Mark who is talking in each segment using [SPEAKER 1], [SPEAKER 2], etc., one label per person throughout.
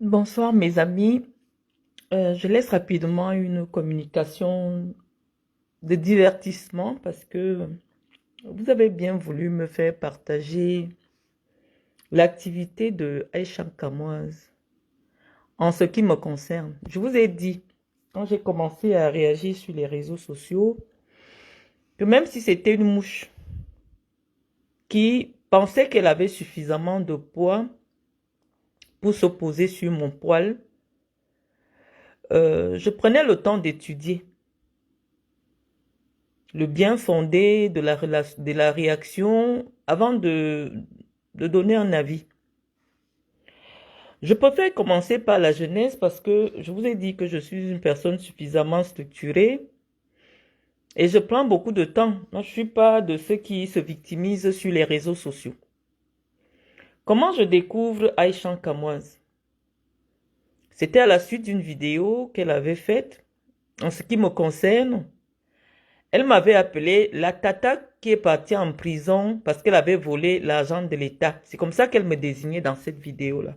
[SPEAKER 1] Bonsoir mes amis. Je laisse rapidement une communication de divertissement parce que vous avez bien voulu me faire partager l'activité de Aïcha Kamoise en ce qui me concerne. Je vous ai dit, quand j'ai commencé à réagir sur les réseaux sociaux, que même si c'était une mouche qui pensait qu'elle avait suffisamment de poids pour se poser sur mon poil, je prenais le temps d'étudier le bien fondé de la réaction avant de donner un avis. Je préfère commencer par la jeunesse parce que je vous ai dit que je suis une personne suffisamment structurée et je prends beaucoup de temps. Moi, je ne suis pas de ceux qui se victimisent sur les réseaux sociaux. Comment je découvre Aïcha Kamoise? C'était à la suite d'une vidéo qu'elle avait faite. En ce qui me concerne, elle m'avait appelé la tata qui est partie en prison parce qu'elle avait volé l'argent de l'État. C'est comme ça qu'elle me désignait dans cette vidéo-là.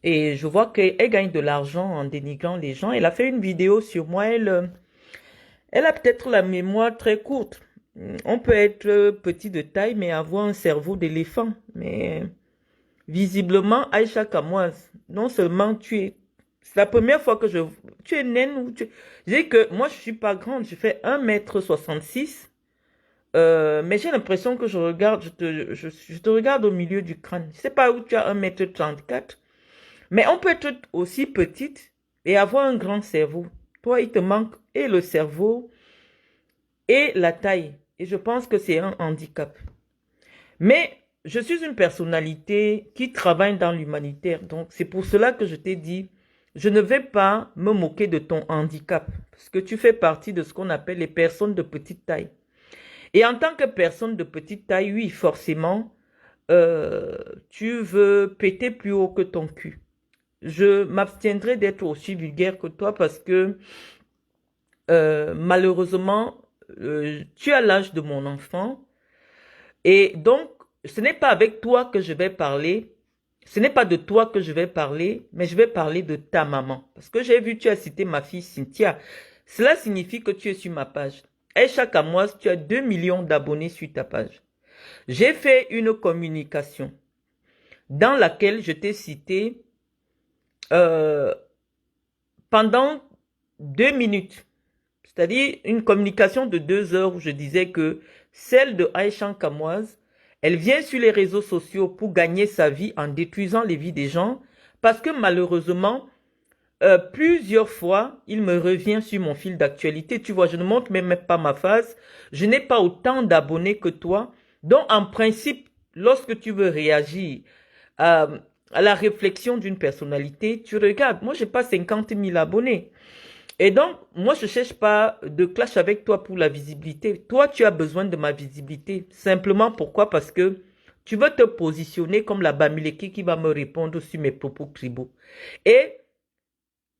[SPEAKER 1] Et je vois qu'elle gagne de l'argent en dénigrant les gens. Elle a fait une vidéo sur moi. Elle a peut-être la mémoire très courte. On peut être petit de taille, mais avoir un cerveau d'éléphant. Mais visiblement, Aïcha Kamoise, non seulement c'est la première fois que tu es naine ou tu... Je dis que moi, je suis pas grande, je fais 1,66 m. Mais j'ai l'impression que je te regarde au milieu du crâne. Je sais pas où tu as 1,34 m. Mais on peut être aussi petite et avoir un grand cerveau. Toi, il te manque et le cerveau et la taille. Et je pense que c'est un handicap. Mais je suis une personnalité qui travaille dans l'humanitaire. Donc, c'est pour cela que je t'ai dit, je ne vais pas me moquer de ton handicap. Parce que tu fais partie de ce qu'on appelle les personnes de petite taille. Et en tant que personne de petite taille, oui, forcément, tu veux péter plus haut que ton cul. Je m'abstiendrai d'être aussi vulgaire que toi parce que malheureusement, tu as l'âge de mon enfant. Et donc, ce n'est pas avec toi que je vais parler, ce n'est pas de toi que je vais parler, mais je vais parler de ta maman. Parce que j'ai vu, tu as cité ma fille Cynthia. Cela signifie que tu es sur ma page. Et chaque mois, tu as 2 millions d'abonnés sur ta page. J'ai fait une communication dans laquelle je t'ai cité euh, pendant 2 minutes. C'est-à-dire une communication de 2 heures où je disais que celle de Aïcha Kamoise, elle vient sur les réseaux sociaux pour gagner sa vie en détruisant les vies des gens parce que malheureusement, plusieurs fois, il me revient sur mon fil d'actualité. Tu vois, je ne montre même pas ma face. Je n'ai pas autant d'abonnés que toi. Donc, en principe, lorsque tu veux réagir à la réflexion d'une personnalité, tu regardes. Moi, j'ai pas 50 000 abonnés. Et donc, moi, je ne cherche pas de clash avec toi pour la visibilité. Toi, tu as besoin de ma visibilité. Simplement, pourquoi? Parce que tu veux te positionner comme la Bamileke qui va me répondre sur mes propos tribaux. Et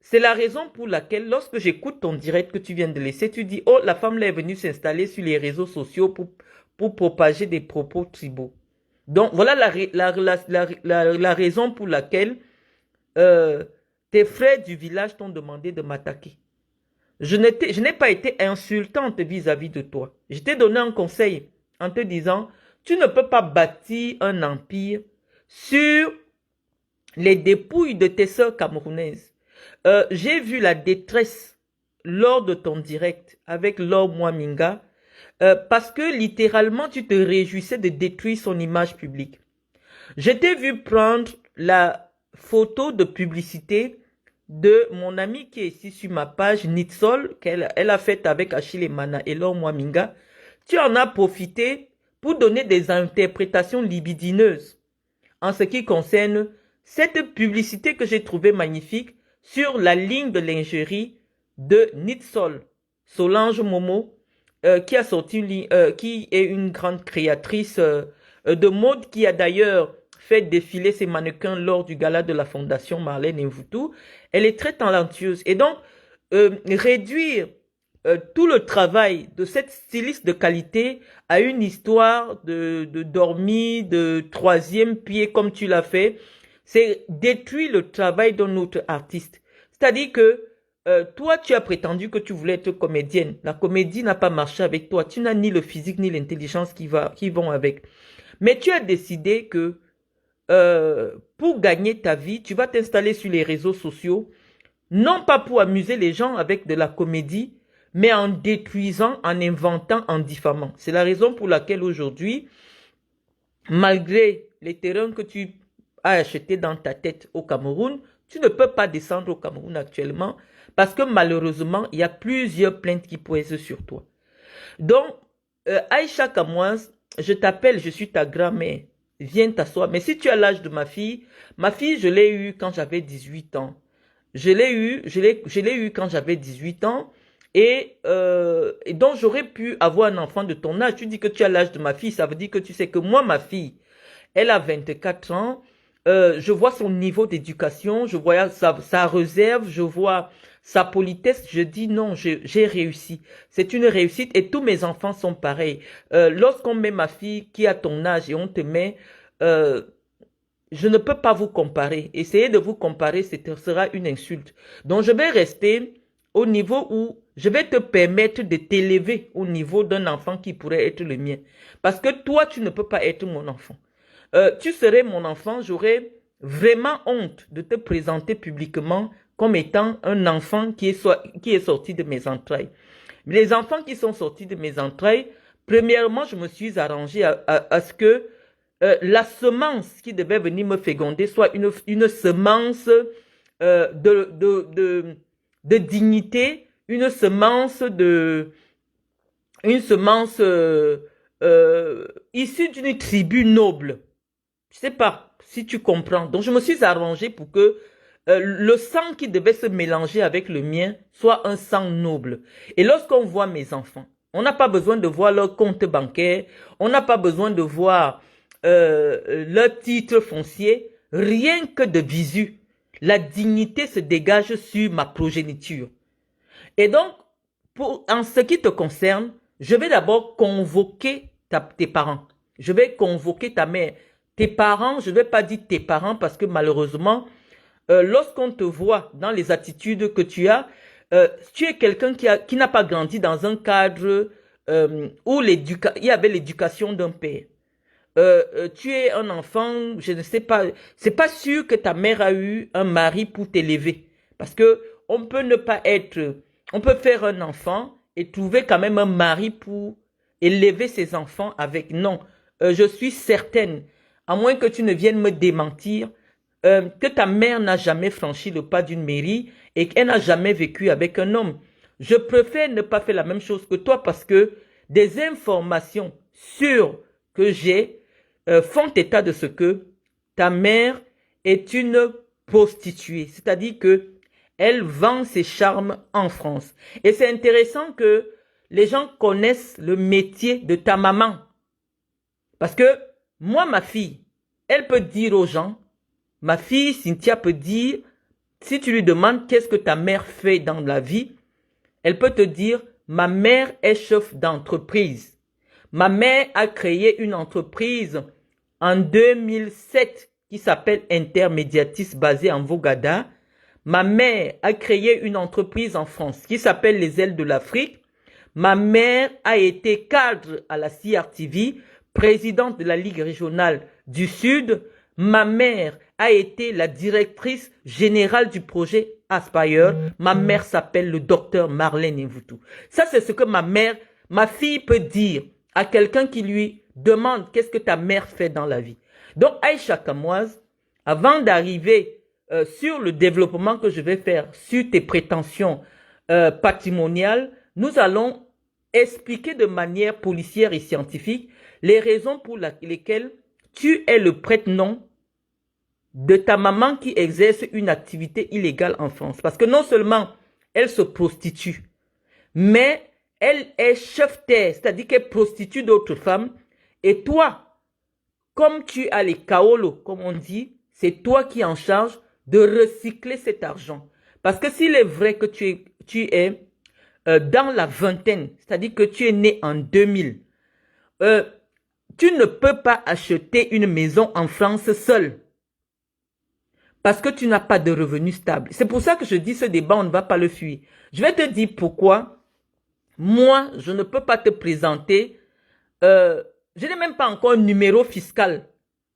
[SPEAKER 1] c'est la raison pour laquelle, lorsque j'écoute ton direct que tu viens de laisser, tu dis, oh, la femme là est venue s'installer sur les réseaux sociaux pour propager des propos tribaux. Donc, voilà la raison pour laquelle euh, tes frères du village t'ont demandé de m'attaquer. Je n'ai pas été insultante vis-à-vis de toi. Je t'ai donné un conseil en te disant, tu ne peux pas bâtir un empire sur les dépouilles de tes sœurs camerounaises. J'ai vu la détresse lors de ton direct avec Laure Mwaminga parce que littéralement tu te réjouissais de détruire son image publique. Je t'ai vu prendre la photo de publicité de mon ami qui est ici sur ma page, Nitsol, qu'elle a faite avec Achille Mana et Laure Mwaminga. Tu en as profité pour donner des interprétations libidineuses en ce qui concerne cette publicité que j'ai trouvée magnifique sur la ligne de lingerie de Nitsol, Solange Momo, qui a sorti qui est une grande créatrice de mode, qui a d'ailleurs fait défiler ses mannequins lors du gala de la Fondation Marlène Mvutu. Elle est très talentueuse. Et donc, réduire tout le travail de cette styliste de qualité à une histoire de dormir, de troisième pied comme tu l'as fait, c'est détruire le travail d'un autre artiste. C'est-à-dire que toi, tu as prétendu que tu voulais être comédienne. La comédie n'a pas marché avec toi. Tu n'as ni le physique ni l'intelligence qui vont avec. Mais tu as décidé que pour gagner ta vie, tu vas t'installer sur les réseaux sociaux, non pas pour amuser les gens avec de la comédie, mais en détruisant, en inventant, en diffamant. C'est la raison pour laquelle aujourd'hui, malgré les terrains que tu as achetés dans ta tête au Cameroun, tu ne peux pas descendre au Cameroun actuellement parce que malheureusement, il y a plusieurs plaintes qui pèsent sur toi. Donc, Aïcha Kamoise, je t'appelle, je suis ta grand-mère. Viens t'asseoir. Mais si tu as l'âge de ma fille, je l'ai eue quand j'avais 18 ans. Je l'ai eu quand j'avais 18 ans. Et donc, j'aurais pu avoir un enfant de ton âge. Tu dis que tu as l'âge de ma fille. Ça veut dire que tu sais que moi, ma fille, elle a 24 ans. Je vois son niveau d'éducation. Je vois sa réserve. Je vois sa politesse. Je dis non, j'ai réussi. C'est une réussite. Et tous mes enfants sont pareils. Lorsqu'on met ma fille qui a ton âge et on te met... je ne peux pas vous comparer. Essayez de vous comparer, ce sera une insulte. Donc, je vais rester au niveau où je vais te permettre de t'élever au niveau d'un enfant qui pourrait être le mien. Parce que toi, tu ne peux pas être mon enfant. Tu serais mon enfant, j'aurais vraiment honte de te présenter publiquement comme étant un enfant qui est sorti de mes entrailles. Les enfants qui sont sortis de mes entrailles, premièrement, je me suis arrangé à ce que la semence qui devait venir me féconder soit une semence de dignité, une semence issue d'une tribu noble. Je ne sais pas si tu comprends. Donc, je me suis arrangé pour que le sang qui devait se mélanger avec le mien soit un sang noble. Et lorsqu'on voit mes enfants, on n'a pas besoin de voir leur compte bancaire, on n'a pas besoin de voir leur titre foncier, rien que de visu. La dignité se dégage sur ma progéniture. Et donc, en ce qui te concerne, je vais d'abord convoquer tes parents. Je vais convoquer ta mère. Tes parents, je ne vais pas dire tes parents parce que malheureusement, lorsqu'on te voit dans les attitudes que tu as, tu es quelqu'un qui n'a pas grandi dans un cadre où il y avait l'éducation d'un père. Tu es un enfant, je ne sais pas, c'est pas sûr que ta mère a eu un mari pour t'élever. Parce que on peut ne pas être, on peut faire un enfant et trouver quand même un mari pour élever ses enfants avec. Non, je suis certaine, à moins que tu ne viennes me démentir, que ta mère n'a jamais franchi le pas d'une mairie et qu'elle n'a jamais vécu avec un homme. Je préfère ne pas faire la même chose que toi parce que des informations sûres que j'ai font état de ce que ta mère est une prostituée. C'est-à-dire que elle vend ses charmes en France. Et c'est intéressant que les gens connaissent le métier de ta maman. Parce que moi, ma fille, elle peut dire aux gens, ma fille Cynthia peut dire, si tu lui demandes qu'est-ce que ta mère fait dans la vie, elle peut te dire, ma mère est chef d'entreprise. Ma mère a créé une entreprise en 2007 qui s'appelle Intermédiatis basée en Vogada. Ma mère a créé une entreprise en France qui s'appelle Les Ailes de l'Afrique. Ma mère a été cadre à la CRTV, présidente de la Ligue régionale du Sud. Ma mère a été la directrice générale du projet Aspire. Ma mère s'appelle le docteur Marlène Mvoutou. Ça, c'est ce que ma fille peut dire à quelqu'un qui lui demande qu'est-ce que ta mère fait dans la vie. Donc, Aïcha Kamoise, avant d'arriver sur le développement que je vais faire sur tes prétentions patrimoniales, nous allons expliquer de manière policière et scientifique les raisons pour lesquelles tu es le prête-nom de ta maman qui exerce une activité illégale en France. Parce que non seulement elle se prostitue, mais elle est chef-terre, c'est-à-dire qu'elle prostitue d'autres femmes. Et toi, comme tu as les kaolos, comme on dit, c'est toi qui es en charge de recycler cet argent. Parce que s'il est vrai que tu es dans la vingtaine, c'est-à-dire que tu es né en 2000, tu ne peux pas acheter une maison en France seul. parce que tu n'as pas de revenus stables. C'est pour ça que je dis ce débat, on ne va pas le fuir. Je vais te dire pourquoi. Moi, je ne peux pas te présenter. Je n'ai même pas encore un numéro fiscal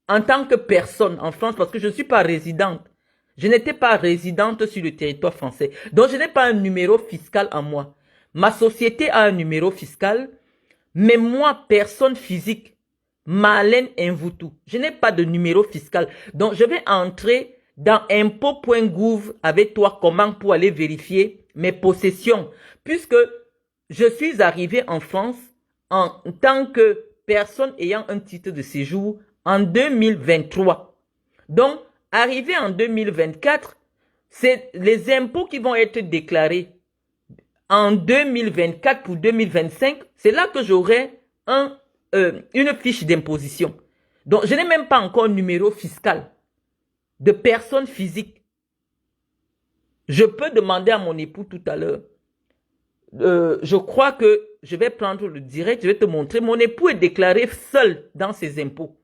[SPEAKER 1] en tant que personne en France parce que je ne suis pas résidente. Je n'étais pas résidente sur le territoire français. Donc, je n'ai pas un numéro fiscal en moi. Ma société a un numéro fiscal, mais moi, personne physique, Marlène Mvoutou, je n'ai pas de numéro fiscal. Donc, je vais entrer dans impôt.gouv avec toi comment pour aller vérifier mes possessions. Puisque je suis arrivé en France en tant que personne ayant un titre de séjour en 2023. Donc, arrivé en 2024, c'est les impôts qui vont être déclarés en 2024 pour 2025. C'est là que j'aurai une fiche d'imposition. Donc, je n'ai même pas encore un numéro fiscal de personne physique. Je peux demander à mon époux tout à l'heure. Je crois que je vais prendre le direct, je vais te montrer. Mon époux est déclaré seul dans ses impôts.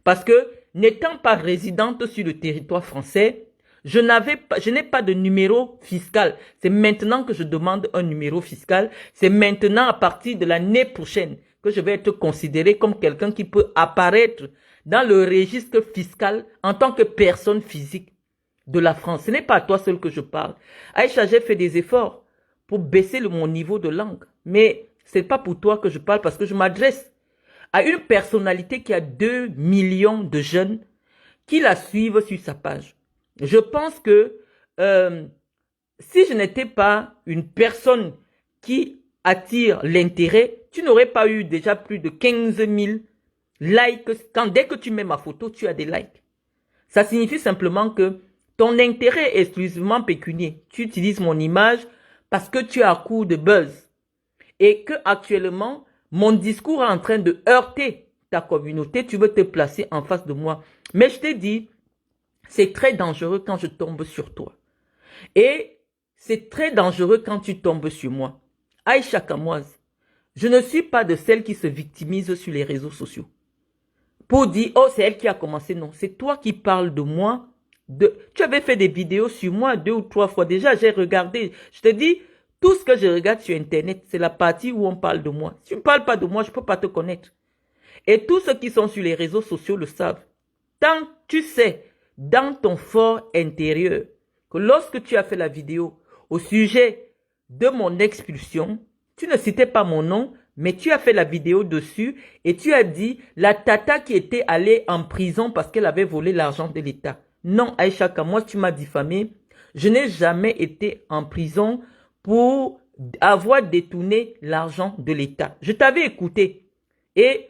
[SPEAKER 1] Parce que, n'étant pas résidente sur le territoire français, je n'ai pas de numéro fiscal. C'est maintenant que je demande un numéro fiscal. C'est maintenant, à partir de l'année prochaine, que je vais être considéré comme quelqu'un qui peut apparaître dans le registre fiscal en tant que personne physique de la France. Ce n'est pas à toi seul que je parle. Aïcha, j'ai fait des efforts pour baisser mon niveau de langue. Mais ce n'est pas pour toi que je parle parce que je m'adresse à une personnalité qui a 2 millions de jeunes qui la suivent sur sa page. Je pense que si je n'étais pas une personne qui attire l'intérêt, tu n'aurais pas eu déjà plus de 15 000 likes. Dès que tu mets ma photo, tu as des likes. Ça signifie simplement que ton intérêt est exclusivement pécunier. Tu utilises mon image parce que tu as à court de buzz. Et que actuellement, mon discours est en train de heurter ta communauté. Tu veux te placer en face de moi. Mais je t'ai dit, c'est très dangereux quand je tombe sur toi. Et c'est très dangereux quand tu tombes sur moi. Aïcha Kamoise, je ne suis pas de celle qui se victimise sur les réseaux sociaux. Pour dire, oh, c'est elle qui a commencé. Non, c'est toi qui parles de moi. Tu avais fait des vidéos sur moi 2 ou 3 fois déjà. J'ai regardé. Je te dis, tout ce que je regarde sur Internet, c'est la partie où on parle de moi. Si tu ne parles pas de moi, je ne peux pas te connaître. Et tous ceux qui sont sur les réseaux sociaux le savent. Tant tu sais, dans ton fort intérieur, que lorsque tu as fait la vidéo au sujet de mon expulsion, tu ne citais pas mon nom, mais tu as fait la vidéo dessus et tu as dit la tata qui était allée en prison parce qu'elle avait volé l'argent de l'État. Non, Aïcha Kamoise, tu m'as diffamé. Je n'ai jamais été en prison pour avoir détourné l'argent de l'État. Je t'avais écouté et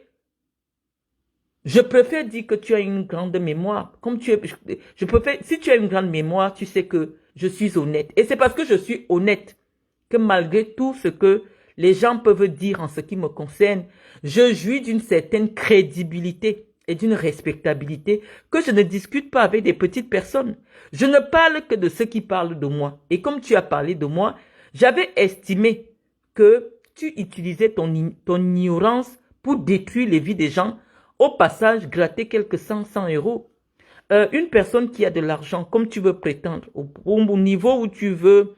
[SPEAKER 1] je préfère dire que tu as une grande mémoire. Comme si tu as une grande mémoire, tu sais que je suis honnête. Et c'est parce que je suis honnête que malgré tout ce que les gens peuvent dire en ce qui me concerne, je jouis d'une certaine crédibilité et d'une respectabilité que je ne discute pas avec des petites personnes. Je ne parle que de ceux qui parlent de moi. Et comme tu as parlé de moi, j'avais estimé que tu utilisais ton ignorance pour détruire les vies des gens. Au passage, gratter quelques 100 euros. Une personne qui a de l'argent, comme tu veux prétendre, au niveau où tu veux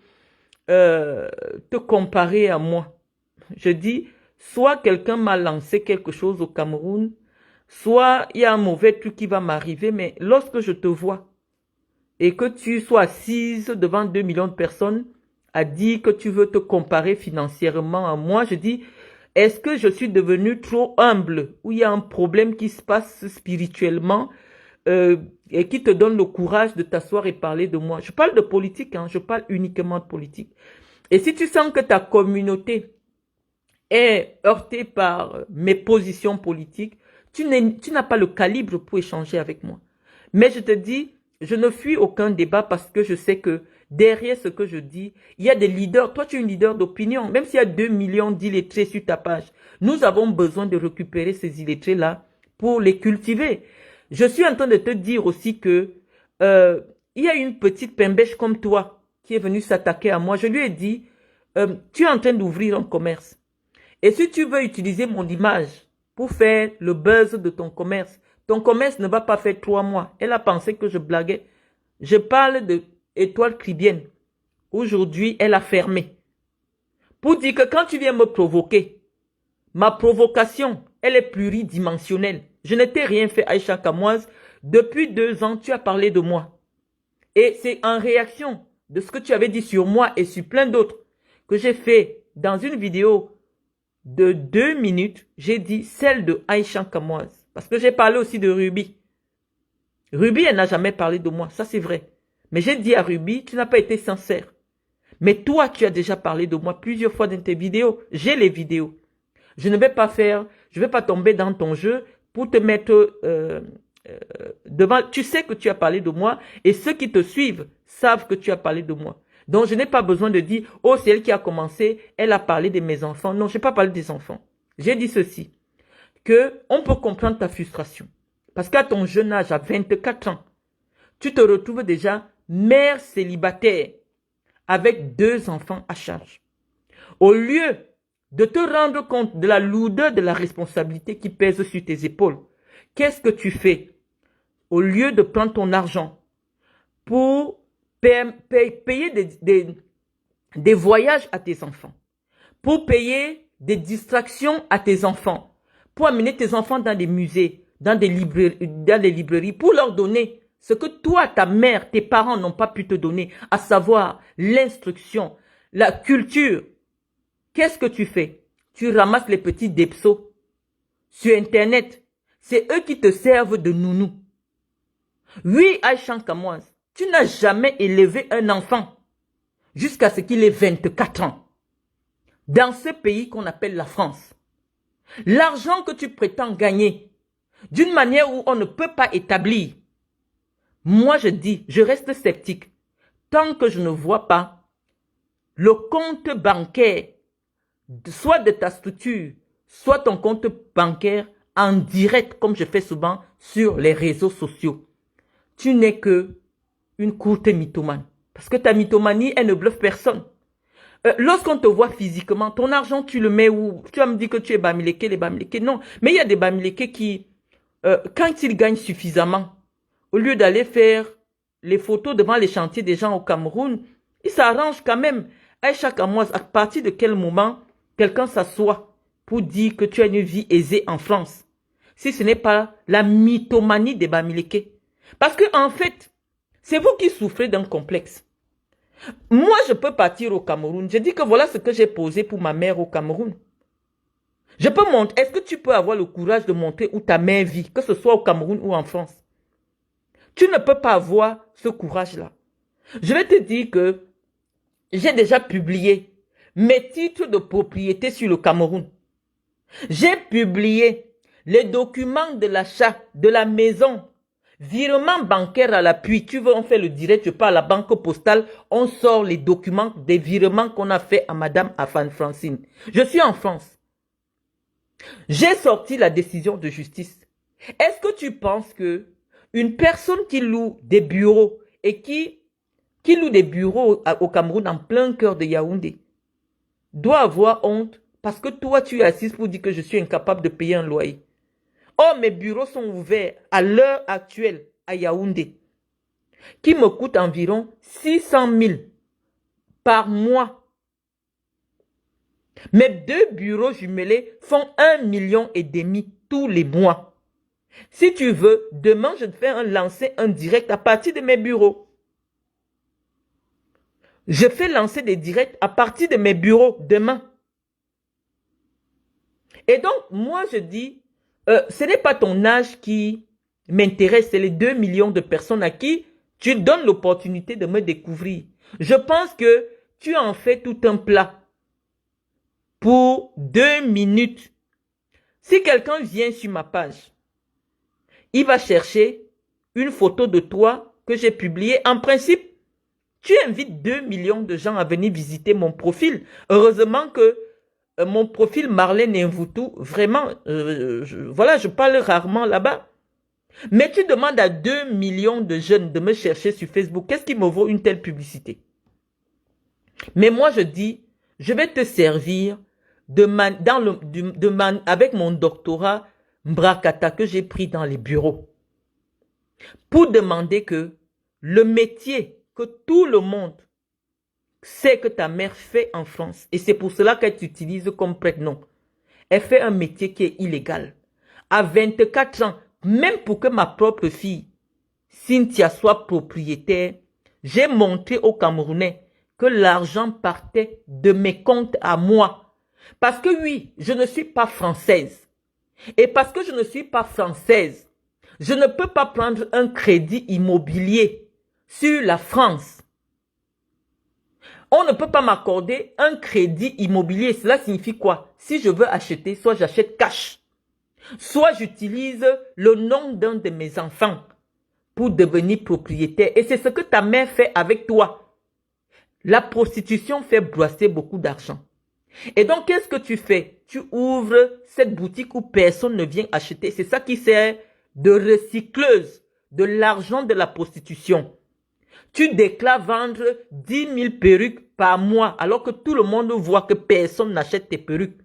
[SPEAKER 1] te comparer à moi. Je dis, soit quelqu'un m'a lancé quelque chose au Cameroun, soit il y a un mauvais truc qui va m'arriver, mais lorsque je te vois et que tu sois assise devant 2 millions de personnes à dire que tu veux te comparer financièrement à moi, je dis, est-ce que je suis devenue trop humble ou il y a un problème qui se passe spirituellement et qui te donne le courage de t'asseoir et parler de moi? Je parle de politique, hein, je parle uniquement de politique. Et si tu sens que ta communauté est heurtée par mes positions politiques, tu n'as pas le calibre pour échanger avec moi. Mais je te dis, je ne fuis aucun débat parce que je sais que derrière ce que je dis, il y a des leaders. Toi, tu es un leader d'opinion. Même s'il y a 2 millions d'illettrés sur ta page, nous avons besoin de récupérer ces illettrés-là pour les cultiver. Je suis en train de te dire aussi que il y a une petite pembèche comme toi qui est venue s'attaquer à moi. Je lui ai dit, tu es en train d'ouvrir un commerce. Et si tu veux utiliser mon image pour faire le buzz de ton commerce ne va pas faire 3 mois. Elle a pensé que je blaguais. Je parle de Étoile Caribbean. Aujourd'hui, elle a fermé. Pour dire que quand tu viens me provoquer, ma provocation, elle est pluridimensionnelle. Je ne t'ai rien fait, Aïcha Kamoise. Depuis 2 ans, tu as parlé de moi. Et c'est en réaction de ce que tu avais dit sur moi et sur plein d'autres que j'ai fait dans une vidéo de 2 minutes, j'ai dit celle de Aïcha Kamoise. Parce que j'ai parlé aussi de Ruby. Ruby, elle n'a jamais parlé de moi, ça c'est vrai. Mais j'ai dit à Ruby, tu n'as pas été sincère. Mais toi, tu as déjà parlé de moi plusieurs fois dans tes vidéos. J'ai les vidéos. Je ne vais pas faire, je ne vais pas tomber dans ton jeu pour te mettre devant. Tu sais que tu as parlé de moi et ceux qui te suivent savent que tu as parlé de moi. Donc, je n'ai pas besoin de dire, oh, c'est elle qui a commencé, elle a parlé de mes enfants. Non, je n'ai pas parlé des enfants. J'ai dit ceci, que on peut comprendre ta frustration. Parce qu'à ton jeune âge, à 24 ans, tu te retrouves déjà mère célibataire avec 2 enfants à charge. Au lieu de te rendre compte de la lourdeur de la responsabilité qui pèse sur tes épaules, qu'est-ce que tu fais? Au lieu de prendre ton argent pour payer des voyages à tes enfants, pour payer des distractions à tes enfants, pour amener tes enfants dans des musées, dans des librairies, pour leur donner ce que toi, ta mère, tes parents n'ont pas pu te donner, à savoir l'instruction, la culture. Qu'est-ce que tu fais? Tu ramasses les petits depsos sur Internet. C'est eux qui te servent de nounou. Oui, Aïcha Kamoise, tu n'as jamais élevé un enfant jusqu'à ce qu'il ait 24 ans. Dans ce pays qu'on appelle la France. L'argent que tu prétends gagner, d'une manière où on ne peut pas établir. Moi, je dis, je reste sceptique. Tant que je ne vois pas le compte bancaire, soit de ta structure, soit ton compte bancaire en direct, comme je fais souvent sur les réseaux sociaux, tu n'es que une courte mythomane. Parce que ta mythomanie, elle ne bluffe personne. Lorsqu'on te voit physiquement, ton argent, tu le mets où? Tu vas me dire que tu es Bamileke, les Bamileke. Non, mais il y a des Bamileke qui, quand ils gagnent suffisamment, au lieu d'aller faire les photos devant les chantiers des gens au Cameroun, ils s'arrangent quand même. Aïcha Kamoise, à partir de quel moment quelqu'un s'assoit pour dire que tu as une vie aisée en France, si ce n'est pas la mythomanie des Bamileke? Parce que en fait, c'est vous qui souffrez d'un complexe. Moi, je peux partir au Cameroun. Je dis que voilà ce que j'ai posé pour ma mère au Cameroun. Je peux montrer. Est-ce que tu peux avoir le courage de montrer où ta mère vit, que ce soit au Cameroun ou en France? Tu ne peux pas avoir ce courage-là. Je vais te dire que j'ai déjà publié mes titres de propriété sur le Cameroun. J'ai publié les documents de l'achat de la maison. Virement bancaire à l'appui. Tu veux, on fait le direct, je pars à la banque postale, on sort les documents des virements qu'on a fait à Madame Afan Francine. Je suis en France. J'ai sorti la décision de justice. Est-ce que tu penses que une personne qui loue des bureaux et qui loue des bureaux au Cameroun en plein cœur de Yaoundé doit avoir honte parce que toi tu es assise pour dire que je suis incapable de payer un loyer? Oh, mes bureaux sont ouverts à l'heure actuelle à Yaoundé, qui me coûte environ 600 000 par mois. Mes 2 bureaux jumelés font 1,5 million tous les mois. Si tu veux, demain, je te fais lancer un direct à partir de mes bureaux. Je fais lancer des directs à partir de mes bureaux demain. Et donc, moi, je dis, ce n'est pas ton âge qui m'intéresse, c'est les 2 millions de personnes à qui tu donnes l'opportunité de me découvrir. Je pense que tu en fais tout un plat pour 2 minutes. Si quelqu'un vient sur ma page, il va chercher une photo de toi que j'ai publiée. En principe, tu invites 2 millions de gens à venir visiter mon profil. Heureusement que mon profil Marlène Mvoutou, vraiment, voilà, je parle rarement là-bas. Mais tu demandes à 2 millions de jeunes de me chercher sur Facebook. Qu'est-ce qui me vaut une telle publicité? Mais moi, je dis, je vais te servir avec mon doctorat Mbrakata que j'ai pris dans les bureaux pour demander que le métier que tout le monde sait que ta mère fait en France, et c'est pour cela qu'elle t'utilise comme prête-nom. Elle fait un métier qui est illégal. À 24 ans, même pour que ma propre fille, Cynthia, soit propriétaire, j'ai montré aux Camerounais que l'argent partait de mes comptes à moi. Parce que oui, je ne suis pas française. Et parce que je ne suis pas française, je ne peux pas prendre un crédit immobilier sur la France. On ne peut pas m'accorder un crédit immobilier. Cela signifie quoi? Si je veux acheter, soit j'achète cash, soit j'utilise le nom d'un de mes enfants pour devenir propriétaire. Et c'est ce que ta mère fait avec toi. La prostitution fait brasser beaucoup d'argent. Et donc, qu'est-ce que tu fais? Tu ouvres cette boutique où personne ne vient acheter. C'est ça qui sert de recycleuse de l'argent de la prostitution. Tu déclares vendre 10 000 perruques par mois alors que tout le monde voit que personne n'achète tes perruques.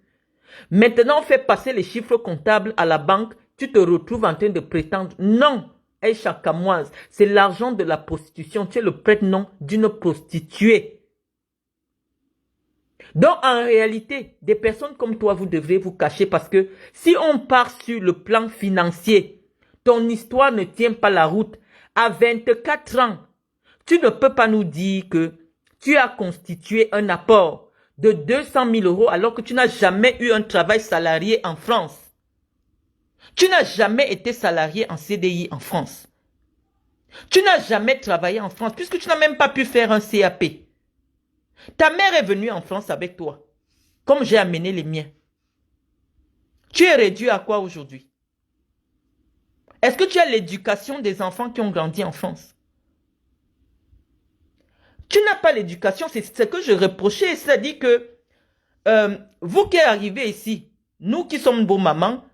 [SPEAKER 1] Maintenant, on fait passer les chiffres comptables à la banque. Tu te retrouves en train de prétendre non. Aïcha Kamoise, c'est l'argent de la prostitution. Tu es le prête-nom d'une prostituée. Donc, en réalité, des personnes comme toi, vous devrez vous cacher parce que si on part sur le plan financier, ton histoire ne tient pas la route. À 24 ans, tu ne peux pas nous dire que tu as constitué un apport de 200 000 euros alors que tu n'as jamais eu un travail salarié en France. Tu n'as jamais été salarié en CDI en France. Tu n'as jamais travaillé en France puisque tu n'as même pas pu faire un CAP. Ta mère est venue en France avec toi, comme j'ai amené les miens. Tu es réduit à quoi aujourd'hui? Est-ce que tu as l'éducation des enfants qui ont grandi en France? Tu n'as pas l'éducation, c'est ce que je reprochais, c'est-à-dire que vous qui êtes arrivés ici, nous qui sommes vos mamans,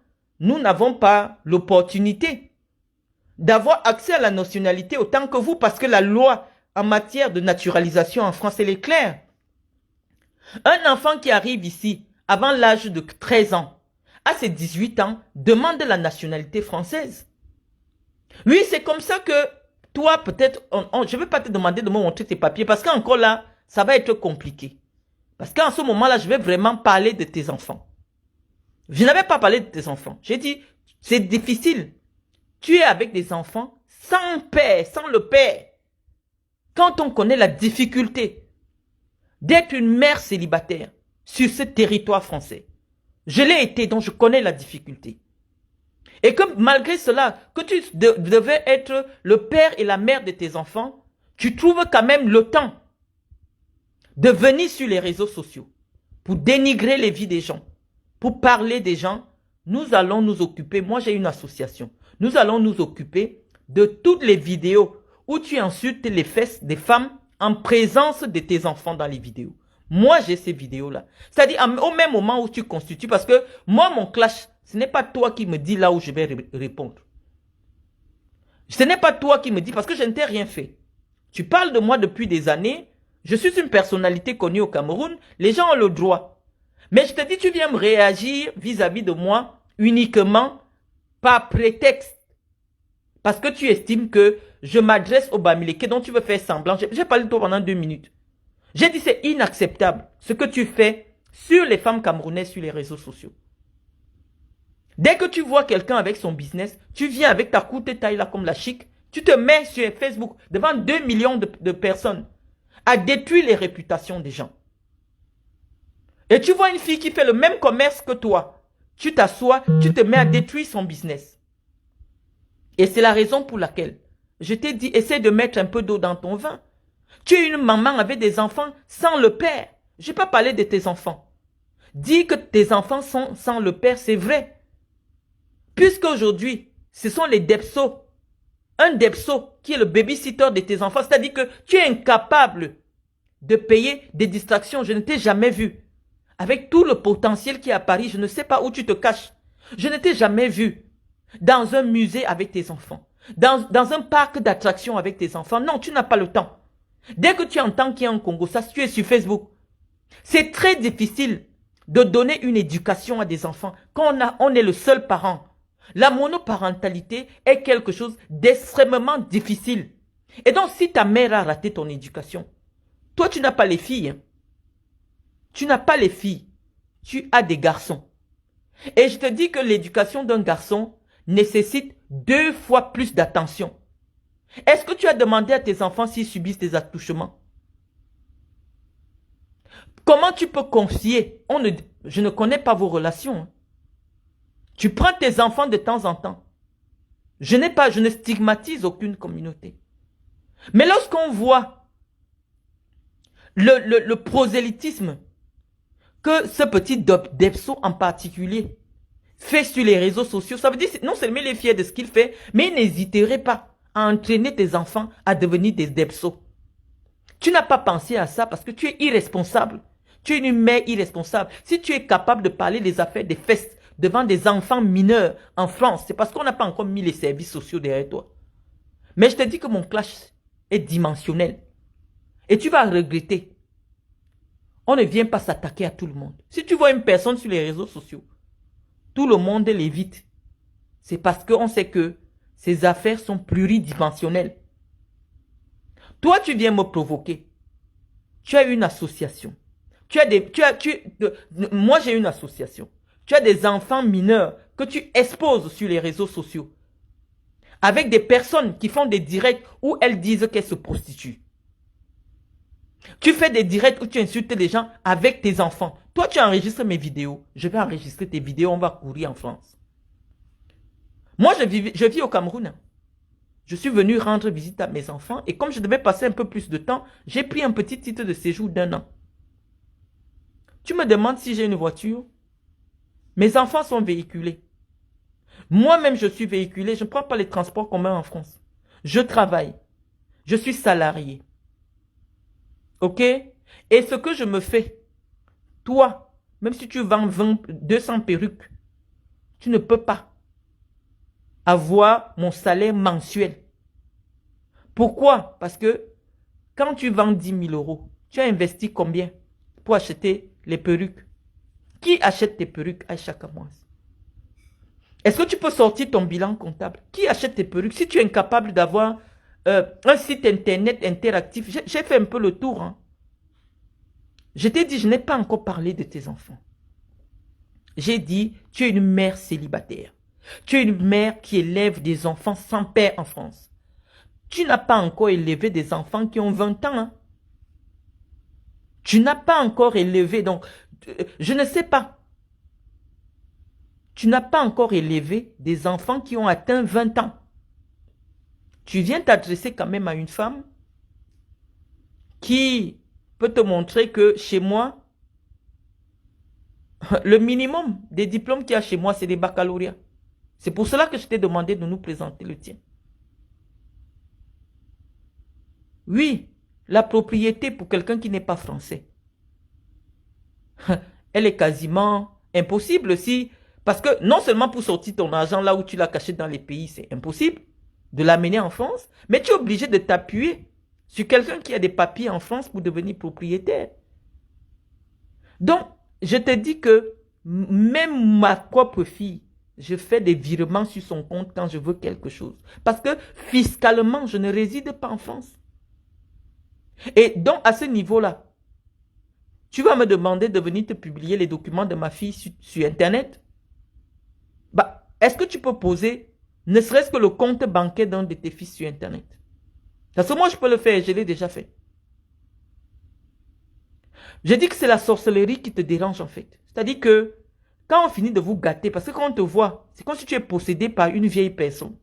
[SPEAKER 1] nous n'avons pas l'opportunité d'avoir accès à la nationalité autant que vous parce que la loi en matière de naturalisation en France, elle est claire. Un enfant qui arrive ici avant l'âge de 13 ans, à ses 18 ans, demande la nationalité française. Oui, c'est comme ça que toi, peut-être, je ne vais pas te demander de me montrer tes papiers parce qu'encore là, ça va être compliqué. Parce qu'en ce moment-là, je vais vraiment parler de tes enfants. Je n'avais pas parlé de tes enfants. J'ai dit, c'est difficile. Tu es avec des enfants sans père, sans le père. Quand on connaît la difficulté d'être une mère célibataire sur ce territoire français, je l'ai été, donc je connais la difficulté. Et que malgré cela, que tu devais être le père et la mère de tes enfants, tu trouves quand même le temps de venir sur les réseaux sociaux pour dénigrer les vies des gens, pour parler des gens. Nous allons nous occuper, moi j'ai une association, nous allons nous occuper de toutes les vidéos où tu insultes les fesses des femmes en présence de tes enfants dans les vidéos. Moi j'ai ces vidéos-là. C'est-à-dire au même moment où tu constitues, parce que moi mon clash, ce n'est pas toi qui me dis là où je vais répondre. Ce n'est pas toi qui me dis, parce que je ne t'ai rien fait. Tu parles de moi depuis des années. Je suis une personnalité connue au Cameroun. Les gens ont le droit. Mais je te dis, tu viens me réagir vis-à-vis de moi uniquement par prétexte. Parce que tu estimes que je m'adresse au Bamileke dont tu veux faire semblant. J'ai parlé de toi pendant 2 minutes. J'ai dit c'est inacceptable ce que tu fais sur les femmes camerounaises sur les réseaux sociaux. Dès que tu vois quelqu'un avec son business, tu viens avec ta courte taille là comme la chic, tu te mets sur Facebook devant 2 millions de personnes à détruire les réputations des gens. Et tu vois une fille qui fait le même commerce que toi, tu t'assois, tu te mets à détruire son business. Et c'est la raison pour laquelle je t'ai dit, essaie de mettre un peu d'eau dans ton vin. Tu es une maman avec des enfants sans le père. Je n'ai pas parlé de tes enfants. Dis que tes enfants sont sans le père, c'est vrai. Puisqu'aujourd'hui, ce sont les DEPSO. Un DEPSO qui est le babysitter de tes enfants. C'est-à-dire que tu es incapable de payer des distractions. Je ne t'ai jamais vu. Avec tout le potentiel qui est à Paris, je ne sais pas où tu te caches. Je ne t'ai jamais vu dans un musée avec tes enfants. Dans un parc d'attractions avec tes enfants. Non, tu n'as pas le temps. Dès que tu entends qu'il y a un Congo, ça, tu es sur Facebook. C'est très difficile de donner une éducation à des enfants quand on est le seul parent. La monoparentalité est quelque chose d'extrêmement difficile. Et donc, si ta mère a raté ton éducation, toi, tu n'as pas les filles. Hein. Tu n'as pas les filles. Tu as des garçons. Et je te dis que l'éducation d'un garçon nécessite 2 fois plus d'attention. Est-ce que tu as demandé à tes enfants s'ils subissent des attouchements? Comment tu peux confier? Je ne connais pas vos relations. Hein. Tu prends tes enfants de temps en temps. Je ne stigmatise aucune communauté. Mais lorsqu'on voit le prosélytisme que ce petit Debso en particulier fait sur les réseaux sociaux, ça veut dire non seulement il est fier de ce qu'il fait, mais il n'hésiterait pas à entraîner tes enfants à devenir des Debso. Tu n'as pas pensé à ça parce que tu es irresponsable. Tu es une mère irresponsable. Si tu es capable de parler des affaires des fesses devant des enfants mineurs en France, c'est parce qu'on n'a pas encore mis les services sociaux derrière toi. Mais je te dis que mon clash est dimensionnel. Et tu vas regretter. On ne vient pas s'attaquer à tout le monde. Si tu vois une personne sur les réseaux sociaux, tout le monde l'évite. C'est parce qu'on sait que ces affaires sont pluridimensionnelles. Toi, tu viens me provoquer. Tu as une association. Moi, j'ai une association. Tu as des enfants mineurs que tu exposes sur les réseaux sociaux. Avec des personnes qui font des directs où elles disent qu'elles se prostituent. Tu fais des directs où tu insultes les gens avec tes enfants. Toi, tu enregistres mes vidéos. Je vais enregistrer tes vidéos. On va courir en France. Moi, je vis au Cameroun. Je suis venu rendre visite à mes enfants. Et comme je devais passer un peu plus de temps, j'ai pris un petit titre de séjour d'1 an. Tu me demandes si j'ai une voiture. Mes enfants sont véhiculés. Moi-même, je suis véhiculé. Je ne prends pas les transports communs en France. Je travaille. Je suis salarié. Ok? Et ce que je me fais, toi, même si tu vends 200 perruques, tu ne peux pas avoir mon salaire mensuel. Pourquoi? Parce que quand tu vends 10 000 euros, tu as investi combien pour acheter les perruques? Qui achète tes perruques à chaque mois? Est-ce que tu peux sortir ton bilan comptable? Qui achète tes perruques? Si tu es incapable d'avoir un site internet interactif, j'ai fait un peu le tour. Hein. Je t'ai dit, je n'ai pas encore parlé de tes enfants. J'ai dit, tu es une mère célibataire. Tu es une mère qui élève des enfants sans père en France. Tu n'as pas encore élevé des enfants qui ont 20 ans. Hein. Tu n'as pas encore élevé, donc, je ne sais pas. Tu n'as pas encore élevé des enfants qui ont atteint 20 ans. Tu viens t'adresser quand même à une femme qui peut te montrer que chez moi, le minimum des diplômes qu'il y a chez moi, c'est des baccalauréats. C'est pour cela que je t'ai demandé de nous présenter le tien. Oui, la propriété pour quelqu'un qui n'est pas français, elle est quasiment impossible si... Parce que non seulement pour sortir ton argent là où tu l'as caché dans les pays, c'est impossible de l'amener en France, mais tu es obligé de t'appuyer sur quelqu'un qui a des papiers en France pour devenir propriétaire. Donc, je te dis que même ma propre fille, je fais des virements sur son compte quand je veux quelque chose. Parce que fiscalement, je ne réside pas en France. Et donc, à ce niveau-là, tu vas me demander de venir te publier les documents de ma fille sur Internet. Bah, est-ce que tu peux poser, ne serait-ce que le compte bancaire d'un de tes fils sur Internet? Parce que moi, je peux le faire, je l'ai déjà fait. Je dis que c'est la sorcellerie qui te dérange en fait. C'est-à-dire que quand on finit de vous gâter, parce que quand on te voit, c'est comme si tu es possédé par une vieille personne.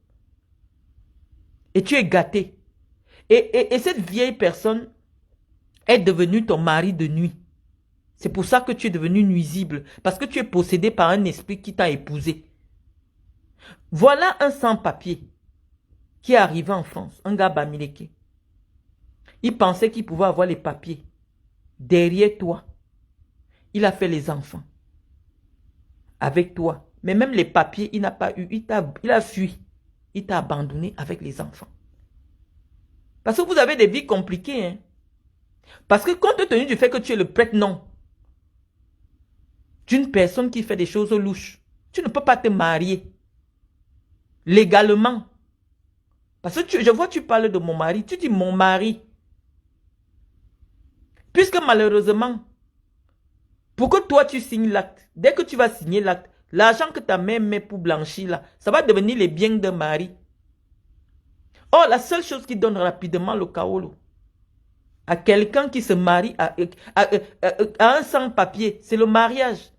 [SPEAKER 1] Et tu es gâté. Et cette vieille personne est devenue ton mari de nuit. C'est pour ça que tu es devenu nuisible. Parce que tu es possédé par un esprit qui t'a épousé. Voilà un sans-papier qui est arrivé en France. Un gars bamileke. Il pensait qu'il pouvait avoir les papiers. Derrière toi. Il a fait les enfants. Avec toi. Mais même les papiers, il n'a pas eu. Il a fui. Il t'a abandonné avec les enfants. Parce que vous avez des vies compliquées. Hein? Parce que compte tenu du fait que tu es le prête-nom d'une personne qui fait des choses louches, tu ne peux pas te marier légalement. Parce que je vois, tu parles de mon mari. Tu dis mon mari. Puisque malheureusement, pour que toi tu signes l'acte, dès que tu vas signer l'acte, l'argent que ta mère met pour blanchir là, ça va devenir les biens d'un mari. Or, la seule chose qui donne rapidement le kaolo à quelqu'un qui se marie à un sans-papier, c'est le mariage.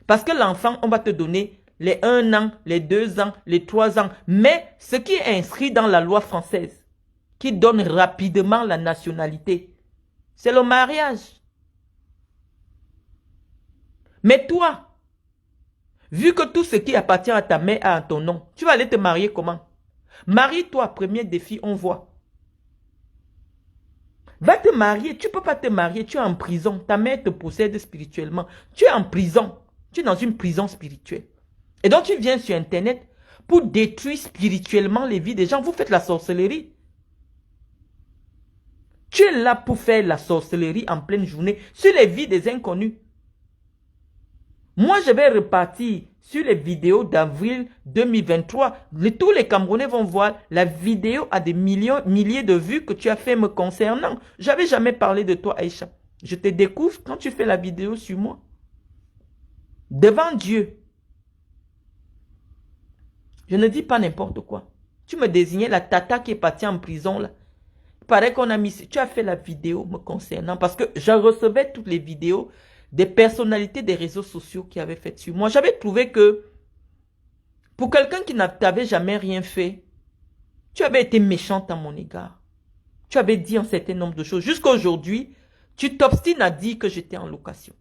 [SPEAKER 1] Parce que l'enfant, on va te donner les 1 an, les 2 ans, les 3 ans. Mais ce qui est inscrit dans la loi française, qui donne rapidement la nationalité, c'est le mariage. Mais toi, vu que tout ce qui appartient à ta mère est à ton nom, tu vas aller te marier comment? Marie-toi, premier défi, on voit. Va te marier, tu ne peux pas te marier, tu es en prison. Ta mère te possède spirituellement. Tu es en prison, tu es dans une prison spirituelle. Et donc tu viens sur Internet pour détruire spirituellement les vies des gens. Vous faites la sorcellerie. Tu es là pour faire la sorcellerie en pleine journée sur les vies des inconnus. Moi, je vais repartir sur les vidéos d'avril 2023. Tous les Camerounais vont voir la vidéo à des milliers de vues que tu as fait me concernant. Je n'avais jamais parlé de toi, Aïcha. Je te découvre quand tu fais la vidéo sur moi. Devant Dieu. Je ne dis pas n'importe quoi. Tu me désignais la tata qui est partie en prison là. Il paraît qu'on a mis... Tu as fait la vidéo me concernant parce que je recevais toutes les vidéos des personnalités des réseaux sociaux qui avaient fait sur moi. J'avais trouvé que pour quelqu'un qui n'avait jamais rien fait, tu avais été méchante à mon égard. Tu avais dit un certain nombre de choses. Jusqu'à aujourd'hui, tu t'obstines à dire que j'étais en location.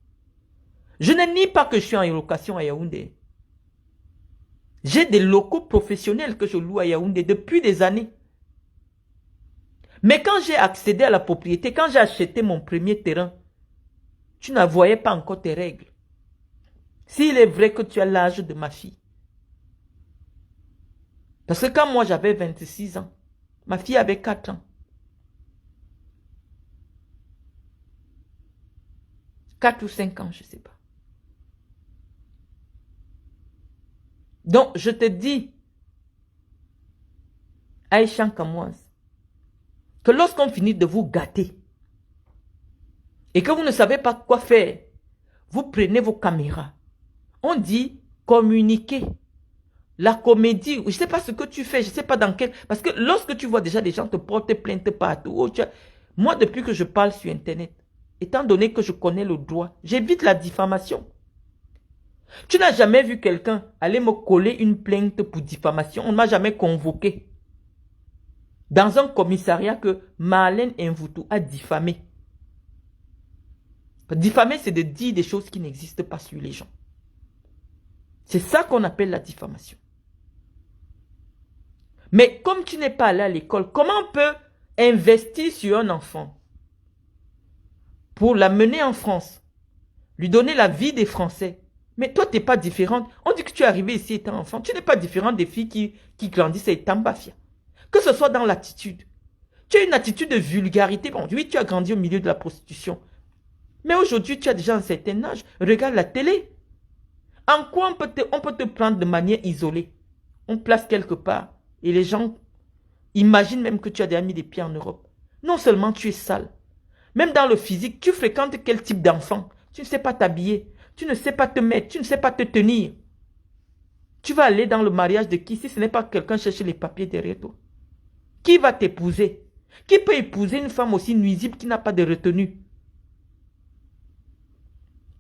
[SPEAKER 1] Je ne nie pas que je suis en location à Yaoundé. J'ai des locaux professionnels que je loue à Yaoundé depuis des années. Mais quand j'ai accédé à la propriété, quand j'ai acheté mon premier terrain, tu ne voyais pas encore tes règles. S'il est vrai que tu as l'âge de ma fille. Parce que quand moi j'avais 26 ans, ma fille avait 4 ans. 4 ou 5 ans, je ne sais pas. Donc, je te dis, Aïcha Kamoise, que lorsqu'on finit de vous gâter, et que vous ne savez pas quoi faire, vous prenez vos caméras. On dit communiquer. La comédie, je ne sais pas ce que tu fais, je ne sais pas dans quel... Parce que lorsque tu vois déjà des gens te porter plainte partout, moi depuis que je parle sur Internet, étant donné que je connais le droit, j'évite la diffamation. Tu n'as jamais vu quelqu'un aller me coller une plainte pour diffamation. On ne m'a jamais convoqué. Dans un commissariat que Marlène Mvoutou a diffamé. Diffamer, c'est de dire des choses qui n'existent pas sur les gens. C'est ça qu'on appelle la diffamation. Mais comme tu n'es pas allé à l'école, comment on peut investir sur un enfant pour l'amener en France, lui donner la vie des Français? Mais toi, tu n'es pas différente. On dit que tu es arrivé ici étant enfant. Tu n'es pas différente des filles qui grandissent étant bafia. Que ce soit dans l'attitude. Tu as une attitude de vulgarité. Bon, oui, tu as grandi au milieu de la prostitution. Mais aujourd'hui, tu as déjà un certain âge. Regarde la télé. En quoi on peut te prendre de manière isolée? On place quelque part. Et les gens imaginent même que tu as déjà mis des pieds en Europe. Non seulement tu es sale. Même dans le physique, tu fréquentes quel type d'enfant? Tu ne sais pas t'habiller. Tu ne sais pas te mettre. Tu ne sais pas te tenir. Tu vas aller dans le mariage de qui si ce n'est pas quelqu'un chercher les papiers derrière toi? Qui va t'épouser? Qui peut épouser une femme aussi nuisible qui n'a pas de retenue?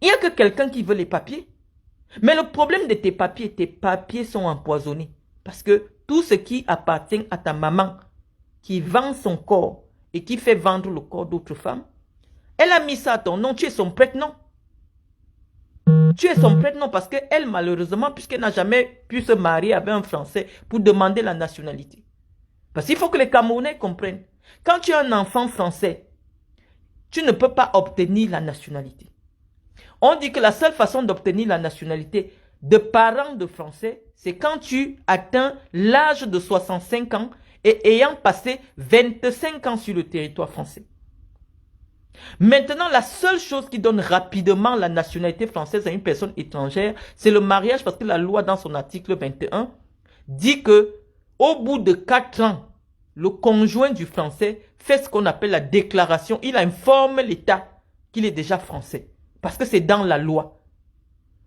[SPEAKER 1] Il n'y a que quelqu'un qui veut les papiers. Mais le problème de tes papiers sont empoisonnés. Parce que tout ce qui appartient à ta maman, qui vend son corps et qui fait vendre le corps d'autres femmes, elle a mis ça à ton nom. Tu es son prête-nom. Tu es son prête-nom parce qu'elle, malheureusement, puisqu'elle n'a jamais pu se marier avec un Français pour demander la nationalité. Parce qu'il faut que les Camerounais comprennent. Quand tu as un enfant français, tu ne peux pas obtenir la nationalité. On dit que la seule façon d'obtenir la nationalité de parents de Français, c'est quand tu atteins l'âge de 65 ans et ayant passé 25 ans sur le territoire français. Maintenant, la seule chose qui donne rapidement la nationalité française à une personne étrangère, c'est le mariage parce que la loi dans son article 21 dit que Au bout de 4 ans, le conjoint du français fait ce qu'on appelle la déclaration. Il informe l'État qu'il est déjà français. Parce que c'est dans la loi.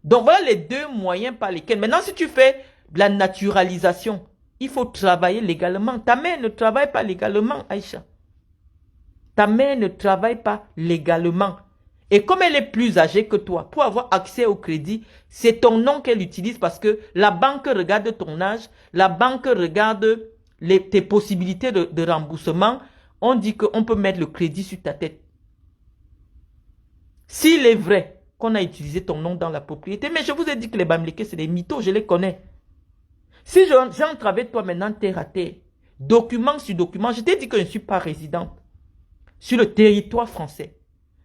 [SPEAKER 1] Donc voilà les deux moyens par lesquels... Maintenant, si tu fais de la naturalisation, il faut travailler légalement. Ta mère ne travaille pas légalement, Aïcha. Ta mère ne travaille pas légalement. Et comme elle est plus âgée que toi, pour avoir accès au crédit, c'est ton nom qu'elle utilise parce que la banque regarde ton âge, la banque regarde tes possibilités de remboursement. On dit qu'on peut mettre le crédit sur ta tête. S'il est vrai qu'on a utilisé ton nom dans la propriété, mais je vous ai dit que les Bamileke, c'est des mythos, je les connais. Si j'entre avec toi maintenant terre à terre, document sur document, je t'ai dit que je ne suis pas résidente sur le territoire français.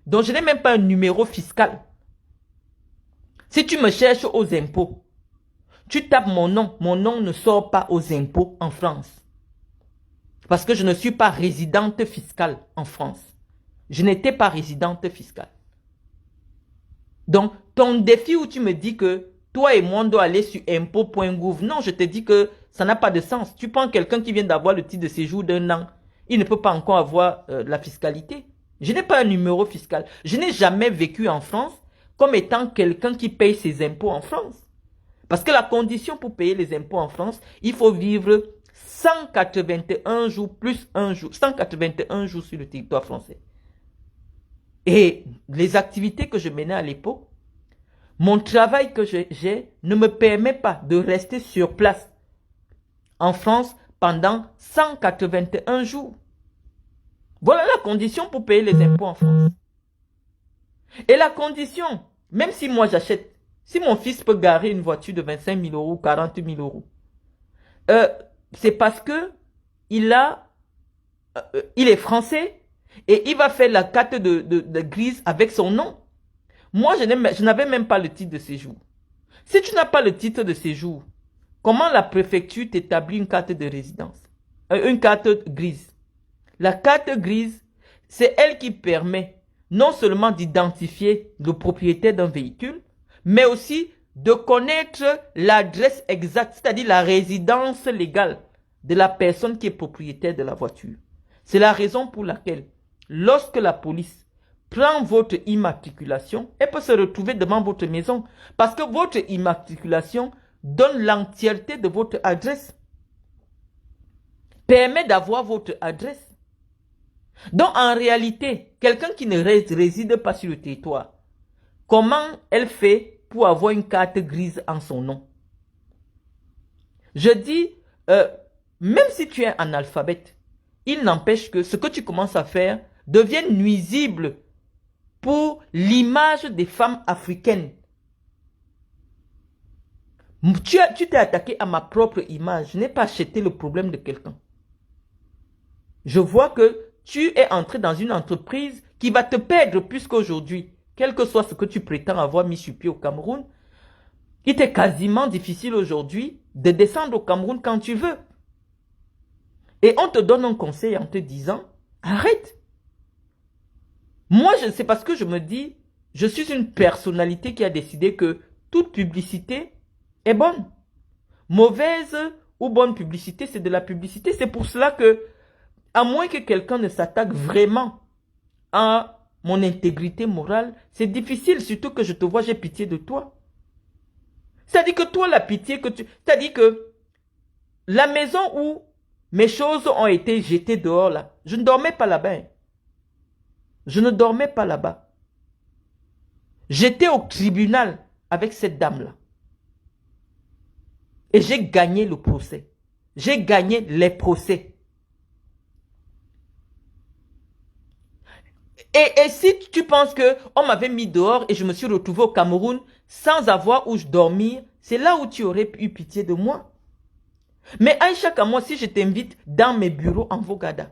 [SPEAKER 1] Donc, je n'ai même pas un numéro fiscal. Si tu me cherches aux impôts, tu tapes mon nom ne sort pas aux impôts en France. Parce que je ne suis pas résidente fiscale en France. Je n'étais pas résidente fiscale. Donc, ton défi où tu me dis que toi et moi, on doit aller sur impôt.gouv, non, je te dis que ça n'a pas de sens. Tu prends quelqu'un qui vient d'avoir le titre de séjour d'1 an, il ne peut pas encore avoir la fiscalité. Je n'ai pas un numéro fiscal. Je n'ai jamais vécu en France comme étant quelqu'un qui paye ses impôts en France. Parce que la condition pour payer les impôts en France, il faut vivre 181 jours plus 1 jour. 181 jours sur le territoire français. Et les activités que je menais à l'époque, mon travail que j'ai ne me permet pas de rester sur place en France pendant 181 jours. Voilà la condition pour payer les impôts en France. Et la condition, même si moi j'achète, si mon fils peut garer une voiture de 25 000 euros, 40 000 euros, c'est parce que il est français et il va faire la carte de grise avec son nom. Moi, je n'avais même pas le titre de séjour. Si tu n'as pas le titre de séjour, comment la préfecture t'établit une carte de résidence, une carte grise? La carte grise, c'est elle qui permet non seulement d'identifier le propriétaire d'un véhicule, mais aussi de connaître l'adresse exacte, c'est-à-dire la résidence légale de la personne qui est propriétaire de la voiture. C'est la raison pour laquelle, lorsque la police prend votre immatriculation, elle peut se retrouver devant votre maison parce que votre immatriculation donne l'entièreté de votre adresse, permet d'avoir votre adresse. Donc, en réalité, quelqu'un qui ne réside pas sur le territoire, comment elle fait pour avoir une carte grise en son nom? Je dis, même si tu es analphabète, il n'empêche que ce que tu commences à faire devient nuisible pour l'image des femmes africaines. Tu t'es attaqué à ma propre image. Je n'ai pas acheté le problème de quelqu'un. Je vois que tu es entré dans une entreprise qui va te perdre puisqu'aujourd'hui, quel que soit ce que tu prétends avoir mis sur pied au Cameroun, il est quasiment difficile aujourd'hui de descendre au Cameroun quand tu veux. Et on te donne un conseil en te disant, arrête. Moi, c'est parce que je me dis, je suis une personnalité qui a décidé que toute publicité est bonne. Mauvaise ou bonne publicité, c'est de la publicité. C'est pour cela que, à moins que quelqu'un ne s'attaque vraiment à mon intégrité morale, c'est difficile, surtout que je te vois, j'ai pitié de toi. C'est-à-dire que toi, la pitié que tu... C'est-à-dire que la maison où mes choses ont été jetées dehors, là, je ne dormais pas là-bas. Je ne dormais pas là-bas. J'étais au tribunal avec cette dame-là. Et j'ai gagné le procès. J'ai gagné les procès. Et si tu penses qu'on m'avait mis dehors et je me suis retrouvé au Cameroun sans avoir où je dormir, c'est là où tu aurais eu pitié de moi. Mais Aïcha Kamwa, si je t'invite dans mes bureaux en Vogada,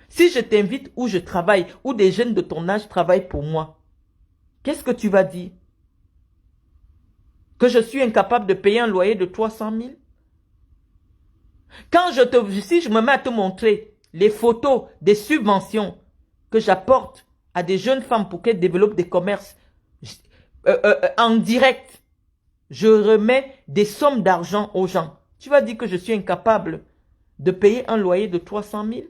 [SPEAKER 1] si je t'invite où je travaille, où des jeunes de ton âge travaillent pour moi, qu'est-ce que tu vas dire? Que je suis incapable de payer un loyer de 300 000? Quand si je me mets à te montrer les photos des subventions que j'apporte à des jeunes femmes pour qu'elles développent des commerces en direct, je remets des sommes d'argent aux gens Tu vas dire que je suis incapable de payer un loyer de 300 000.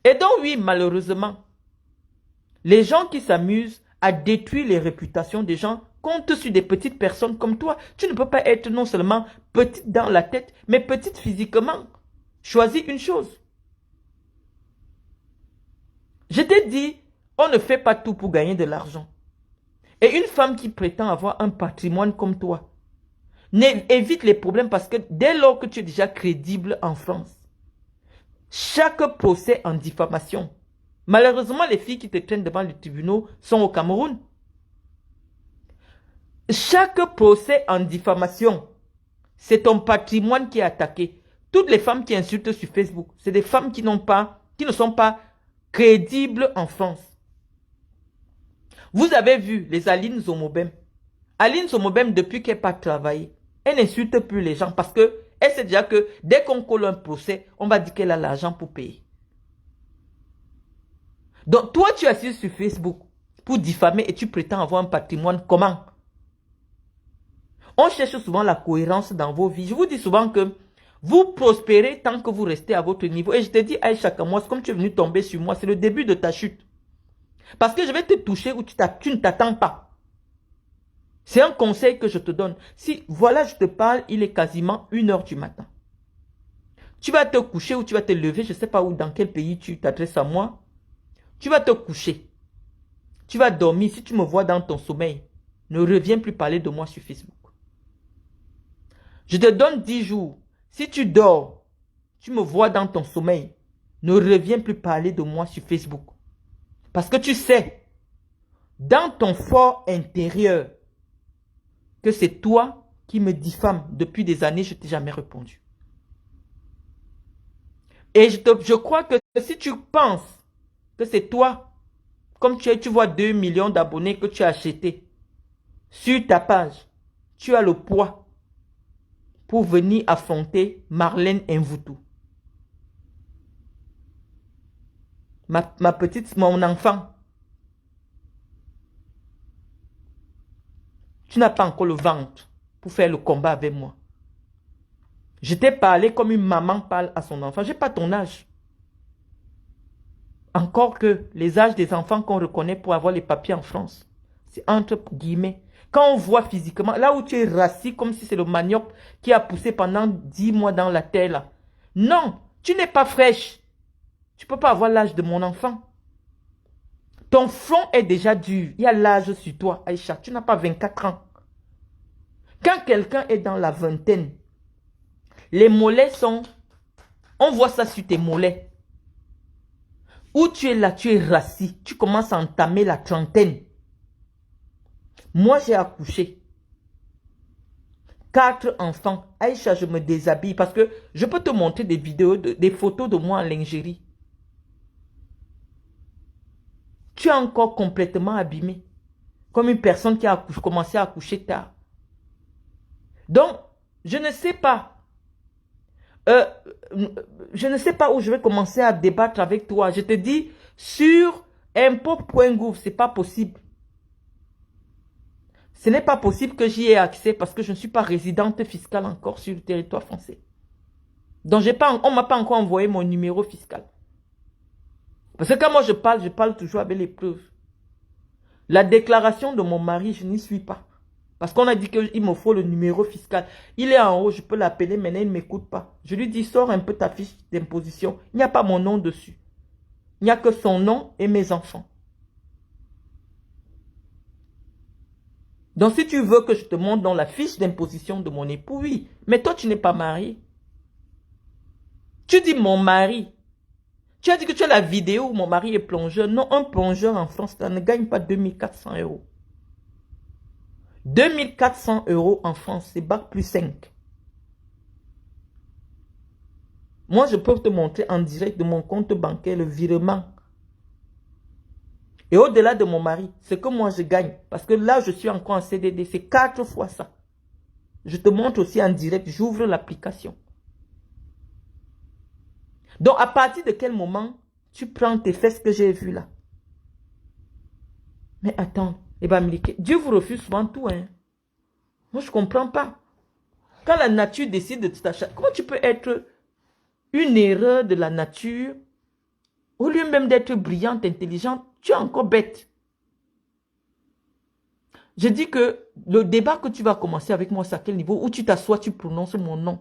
[SPEAKER 1] Et donc oui, malheureusement, les gens qui s'amusent à détruire les réputations des gens comptent sur des petites personnes comme toi. Tu ne peux pas être non seulement petite dans la tête, mais petite physiquement. Choisis une chose. Je t'ai dit, on ne fait pas tout pour gagner de l'argent. Et une femme qui prétend avoir un patrimoine comme toi, évite les problèmes parce que dès lors que tu es déjà crédible en France, chaque procès en diffamation, malheureusement les filles qui te traînent devant les tribunaux sont au Cameroun. Chaque procès en diffamation, c'est ton patrimoine qui est attaqué. Toutes les femmes qui insultent sur Facebook, c'est des femmes qui ne sont pas crédibles en France. Vous avez vu les Aline Zomobem. Aline Zomobem, depuis qu'elle n'a pas travaillé, elle n'insulte plus les gens parce qu'elle sait déjà que dès qu'on colle un procès, on va dire qu'elle a l'argent pour payer. Donc, toi, tu assises sur Facebook pour diffamer et tu prétends avoir un patrimoine. Comment? On cherche souvent la cohérence dans vos vies. Je vous dis souvent que vous prospérez tant que vous restez à votre niveau. Et je te dis, Aïcha Kamwas, comme tu es venu tomber sur moi, c'est le début de ta chute. Parce que je vais te toucher où tu ne t'attends pas. C'est un conseil que je te donne. Si, voilà, je te parle, il est quasiment 1 h du matin. Tu vas te coucher ou tu vas te lever, je ne sais pas où, dans quel pays tu t'adresses à moi. Tu vas te coucher. Tu vas dormir. Si tu me vois dans ton sommeil, ne reviens plus parler de moi sur Facebook. Je te donne 10 jours. Si tu dors, tu me vois dans ton sommeil, ne reviens plus parler de moi sur Facebook. Parce que tu sais, dans ton fort intérieur, que c'est toi qui me diffames depuis des années, je ne t'ai jamais répondu. Et je crois que si tu penses que c'est toi, comme tu vois 2 millions d'abonnés que tu as achetés sur ta page, tu as le poids pour venir affronter Marlène Mvutu. Ma petite, mon enfant. Tu n'as pas encore le ventre pour faire le combat avec moi. Je t'ai parlé comme une maman parle à son enfant. Je n'ai pas ton âge. Encore que les âges des enfants qu'on reconnaît pour avoir les papiers en France, c'est entre guillemets. Quand on voit physiquement, là où tu es rassis comme si c'est le manioc qui a poussé pendant 10 mois dans la terre là. Non, tu n'es pas fraîche. Tu ne peux pas avoir l'âge de mon enfant. Ton front est déjà dur. Il y a l'âge sur toi, Aïcha. Tu n'as pas 24 ans. Quand quelqu'un est dans la vingtaine, les mollets sont... On voit ça sur tes mollets. Où tu es là, tu es rassis. Tu commences à entamer la trentaine. Moi, j'ai accouché. 4 enfants. Aïcha, je me déshabille parce que je peux te montrer des vidéos, des photos de moi en lingerie. Tu es encore complètement abîmé. Comme une personne qui a commencé à accoucher tard. Donc, je ne sais pas. Je ne sais pas où je vais commencer à débattre avec toi. Je te dis, sur impôt.gouv, ce n'est pas possible. Ce n'est pas possible que j'y ai accès parce que je ne suis pas résidente fiscale encore sur le territoire français. Donc, on ne m'a pas encore envoyé mon numéro fiscal. Parce que quand moi je parle toujours avec les preuves. La déclaration de mon mari, je n'y suis pas. Parce qu'on a dit qu'il me faut le numéro fiscal. Il est en haut, je peux l'appeler, maintenant il ne m'écoute pas. Je lui dis, sors un peu ta fiche d'imposition. Il n'y a pas mon nom dessus. Il n'y a que son nom et mes enfants. Donc si tu veux que je te montre dans la fiche d'imposition de mon époux, oui. Mais toi, tu n'es pas marié. Tu dis mon mari. Tu as dit que tu as la vidéo où mon mari est plongeur. Non, un plongeur en France, ça ne gagne pas 2400 €. 2400 € en France, c'est bac plus 5. Moi, je peux te montrer en direct de mon compte bancaire le virement. Et au-delà de mon mari, ce que moi je gagne, parce que là, je suis encore en CDD, c'est 4 fois ça. Je te montre aussi en direct, j'ouvre l'application. Donc, à partir de quel moment tu prends tes fesses que j'ai vues là? Mais attends, Dieu vous refuse souvent tout, hein. Moi, je ne comprends pas. Quand la nature décide de t'acheter, comment tu peux être une erreur de la nature, au lieu même d'être brillante, intelligente, tu es encore bête. Je dis que le débat que tu vas commencer avec moi, c'est à quel niveau? Où tu t'assois, tu prononces mon nom.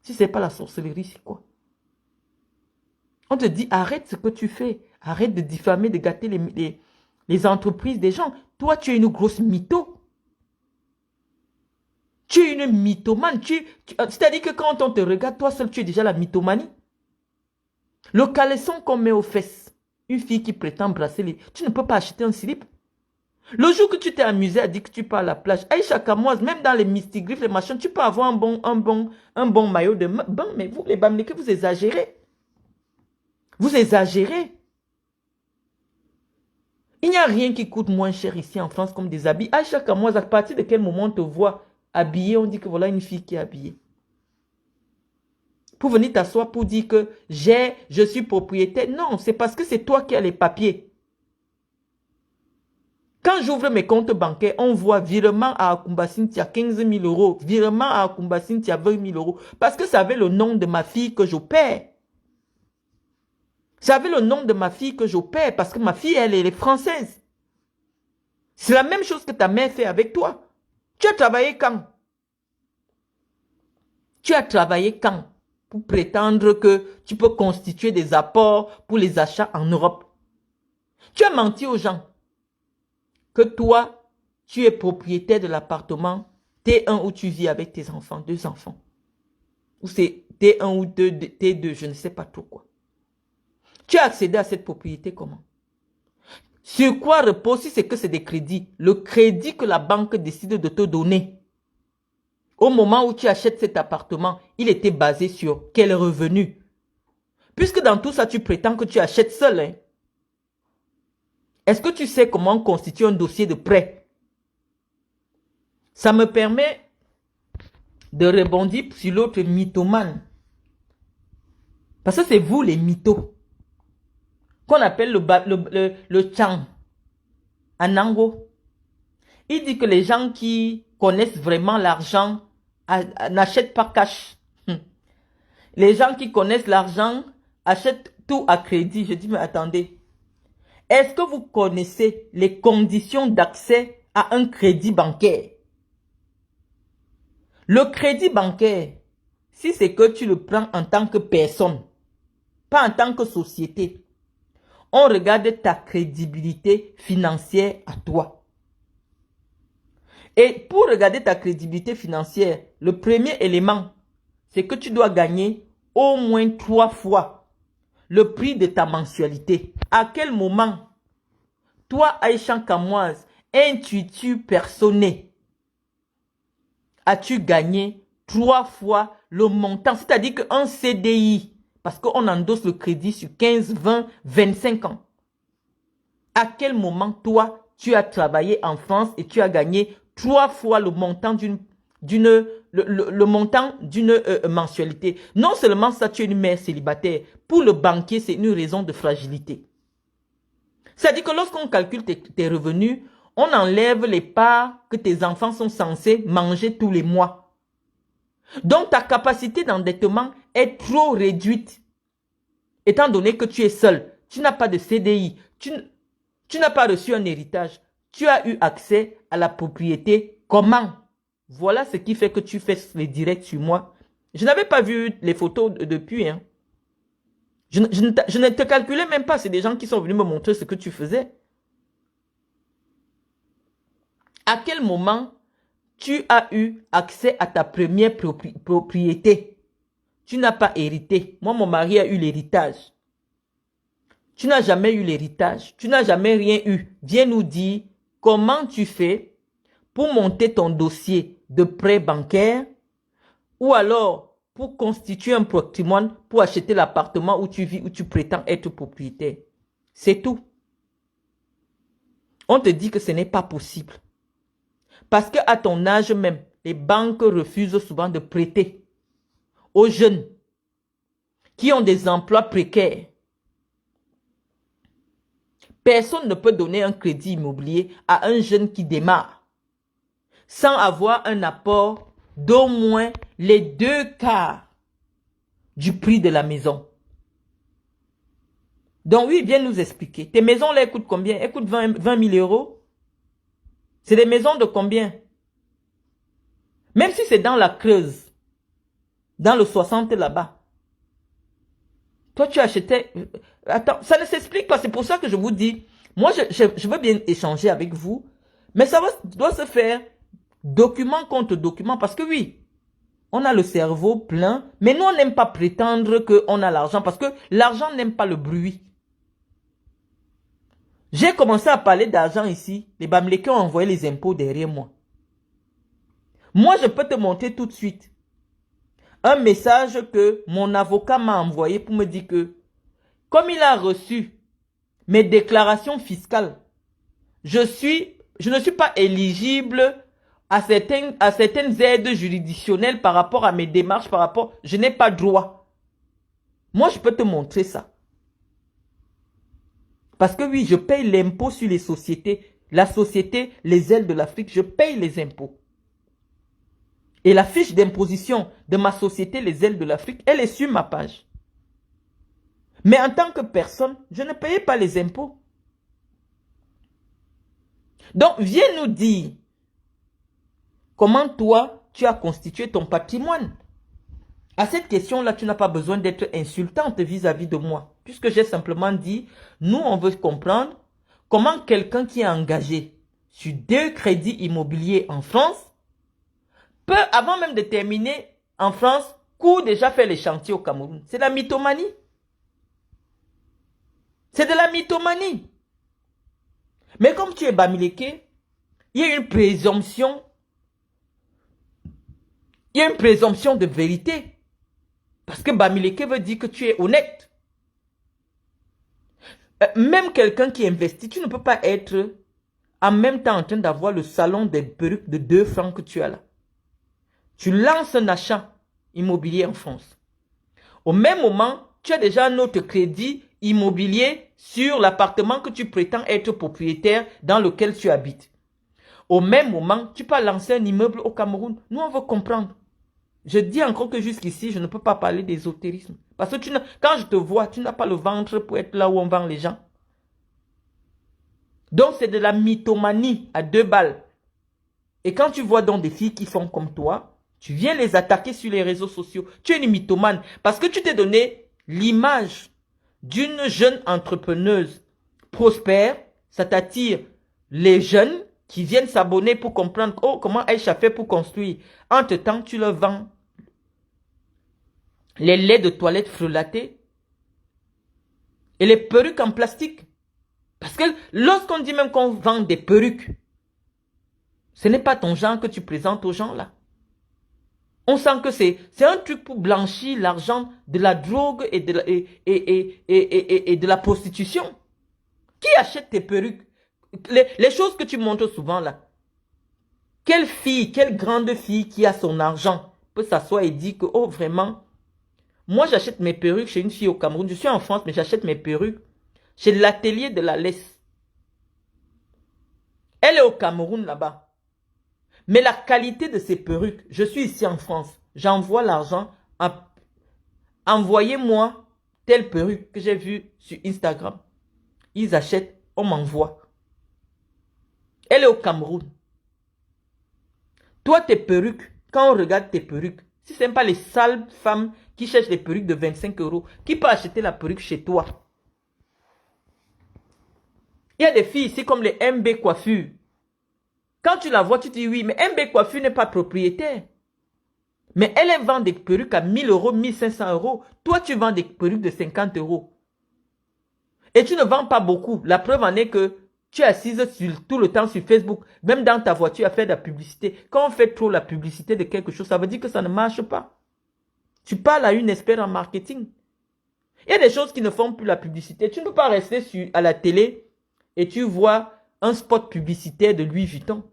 [SPEAKER 1] Si ce n'est pas la sorcellerie, c'est quoi? On te dit, arrête ce que tu fais. Arrête de diffamer, de gâter les entreprises des gens. Toi, tu es une grosse mytho. Tu es une mythomane. C'est-à-dire que quand on te regarde, toi seul, tu es déjà la mythomanie. Le caleçon qu'on met aux fesses, une fille qui prétend brasser les... Tu ne peux pas acheter un slip. Le jour que tu t'es amusé à dire que tu pars à la plage, Aïcha Kamoise, même dans les mystigriffes, les machins, tu peux avoir un bon maillot de bain, mais vous, les Bamileke, vous exagérez. Vous exagérez. Il n'y a rien qui coûte moins cher ici en France comme des habits. Aïcha Kamoise, à partir de quel moment on te voit habillée, on dit que voilà une fille qui est habillée. Pour venir t'asseoir pour dire que je suis propriétaire. Non, c'est parce que c'est toi qui as les papiers. Quand j'ouvre mes comptes bancaires, on voit virement à Akumbassine, tu as 15 000 euros. Virement à Akumbassine, tu as 20 000 euros. Parce que ça avait le nom de ma fille que j'opère. Ça avait le nom de ma fille que j'opère parce que ma fille, elle est française. C'est la même chose que ta mère fait avec toi. Tu as travaillé quand? Tu as travaillé quand? Pour prétendre que tu peux constituer des apports pour les achats en Europe. Tu as menti aux gens que toi, tu es propriétaire de l'appartement T1 où tu vis avec tes enfants, 2 enfants. Ou c'est T1 ou T2, je ne sais pas trop quoi. Tu as accédé à cette propriété comment? Sur quoi repose si c'est que c'est des crédits? Le crédit que la banque décide de te donner. Au moment où tu achètes cet appartement, il était basé sur quel revenu? Puisque dans tout ça, tu prétends que tu achètes seul. Hein? Est-ce que tu sais comment constituer un dossier de prêt? Ça me permet de rebondir sur l'autre mythomane. Parce que c'est vous les mythos. Qu'on appelle le Chang. Anango. Il dit que les gens qui connaissent vraiment l'argent n'achètent pas cash. Les gens qui connaissent l'argent achètent tout à crédit. Je dis, mais attendez. Est-ce que vous connaissez les conditions d'accès à un crédit bancaire? Le crédit bancaire, si c'est que tu le prends en tant que personne, pas en tant que société, on regarde ta crédibilité financière à toi. Et pour regarder ta crédibilité financière, le premier élément, c'est que tu dois gagner au moins 3 fois le prix de ta mensualité. À quel moment, toi, Aïcha Kamoise, intuitu personné, as-tu gagné 3 fois le montant? C'est-à-dire qu'un CDI, parce qu'on endosse le crédit sur 15, 20, 25 ans. À quel moment, toi, tu as travaillé en France et tu as gagné 3 fois le montant d'une mensualité? Non seulement ça, tu es une mère célibataire. Pour le banquier, c'est une raison de fragilité. C'est-à-dire que lorsqu'on calcule tes revenus, on enlève les parts que tes enfants sont censés manger tous les mois. Donc, ta capacité d'endettement est trop réduite. Étant donné que tu es seul, tu n'as pas de CDI, tu n'as pas reçu un héritage, tu as eu accès à la propriété. Comment? Voilà ce qui fait que tu fais les directs sur moi. Je n'avais pas vu les photos depuis. Hein. Je ne te calculais même pas. C'est des gens qui sont venus me montrer ce que tu faisais. À quel moment tu as eu accès à ta première propriété? Tu n'as pas hérité. Moi, mon mari a eu l'héritage. Tu n'as jamais eu l'héritage. Tu n'as jamais rien eu. Viens nous dire comment tu fais pour monter ton dossier de prêt bancaire ou alors pour constituer un patrimoine pour acheter l'appartement où tu vis, où tu prétends être propriétaire. C'est tout. On te dit que ce n'est pas possible. Parce qu'à ton âge même, les banques refusent souvent de prêter aux jeunes qui ont des emplois précaires. Personne ne peut donner un crédit immobilier à un jeune qui démarre sans avoir un apport d'au moins les 2/4 du prix de la maison. Donc oui, viens nous expliquer. Tes maisons là, elles coûtent combien? Elles coûtent 20 000 euros. C'est des maisons de combien? Même si c'est dans la Creuse, dans le 60 là-bas. Toi, tu achetais... Attends, ça ne s'explique pas. C'est pour ça que je vous dis, moi, je veux bien échanger avec vous, mais ça doit se faire document contre document. Parce que oui, on a le cerveau plein, mais nous, on n'aime pas prétendre qu'on a l'argent parce que l'argent n'aime pas le bruit. J'ai commencé à parler d'argent ici. Les Bamileke ont envoyé les impôts derrière moi. Moi, je peux te montrer tout de suite un message que mon avocat m'a envoyé pour me dire que, comme il a reçu mes déclarations fiscales, je ne suis pas éligible à certaines aides juridictionnelles par rapport à mes démarches, je n'ai pas droit. Moi, je peux te montrer ça. Parce que oui, je paye l'impôt sur les sociétés. La société, les ailes de l'Afrique, je paye les impôts. Et la fiche d'imposition de ma société, les ailes de l'Afrique, elle est sur ma page. Mais en tant que personne, je ne payais pas les impôts. Donc, viens nous dire comment toi, tu as constitué ton patrimoine. À cette question-là, tu n'as pas besoin d'être insultante vis-à-vis de moi. Puisque j'ai simplement dit, nous, on veut comprendre comment quelqu'un qui est engagé sur 2 crédits immobiliers en France peut, avant même de terminer en France, déjà faire les chantiers au Cameroun. C'est la mythomanie. C'est de la mythomanie. Mais comme tu es Bamileke, il y a une présomption. Il y a une présomption de vérité. Parce que Bamileke veut dire que tu es honnête. Même quelqu'un qui investit, tu ne peux pas être en même temps en train d'avoir le salon des perruques de 2 francs que tu as là. Tu lances un achat immobilier en France. Au même moment, tu as déjà un autre crédit immobilier sur l'appartement que tu prétends être propriétaire dans lequel tu habites. Au même moment, tu peux lancer un immeuble au Cameroun. Nous, on veut comprendre. Je dis encore que jusqu'ici, je ne peux pas parler d'ésotérisme. Parce que quand je te vois, tu n'as pas le ventre pour être là où on vend les gens. Donc, c'est de la mythomanie à 2 balles. Et quand tu vois donc des filles qui font comme toi, tu viens les attaquer sur les réseaux sociaux. Tu es une mythomane. Parce que tu t'es donné l'image d'une jeune entrepreneuse prospère. Ça t'attire les jeunes qui viennent s'abonner pour comprendre comment Aïcha fait pour construire. Entre-temps, tu leur vends les laits de toilette frelatés et les perruques en plastique. Parce que lorsqu'on dit même qu'on vend des perruques, ce n'est pas ton genre que tu présentes aux gens là. On sent que c'est un truc pour blanchir l'argent de la drogue et de la prostitution. Qui achète tes perruques? Les choses que tu montres souvent là. Quelle fille, quelle grande fille qui a son argent peut s'asseoir et dire que, oh vraiment, moi j'achète mes perruques chez une fille au Cameroun. Je suis en France, mais j'achète mes perruques chez l'atelier de la laisse. Elle est au Cameroun là-bas. Mais la qualité de ces perruques, je suis ici en France. J'envoie l'argent. Envoyez-moi telle perruque que j'ai vue sur Instagram. Ils achètent, on m'envoie. Elle est au Cameroun. Toi, tes perruques, quand on regarde tes perruques, si ce n'est pas les sales femmes qui cherchent des perruques de 25 €, qui peut acheter la perruque chez toi? Il y a des filles ici comme les MB Coiffure. Quand tu la vois, tu te dis oui, mais MB Coiffure n'est pas propriétaire. Mais elle vend des perruques à 1000 €, 1500 €. Toi, tu vends des perruques de 50 €. Et tu ne vends pas beaucoup. La preuve en est que tu es assise tout le temps sur Facebook. Même dans ta voiture, à faire de la publicité. Quand on fait trop la publicité de quelque chose, ça veut dire que ça ne marche pas. Tu parles à une experte en marketing. Il y a des choses qui ne font plus la publicité. Tu ne peux pas rester à la télé et tu vois un spot publicitaire de Louis Vuitton.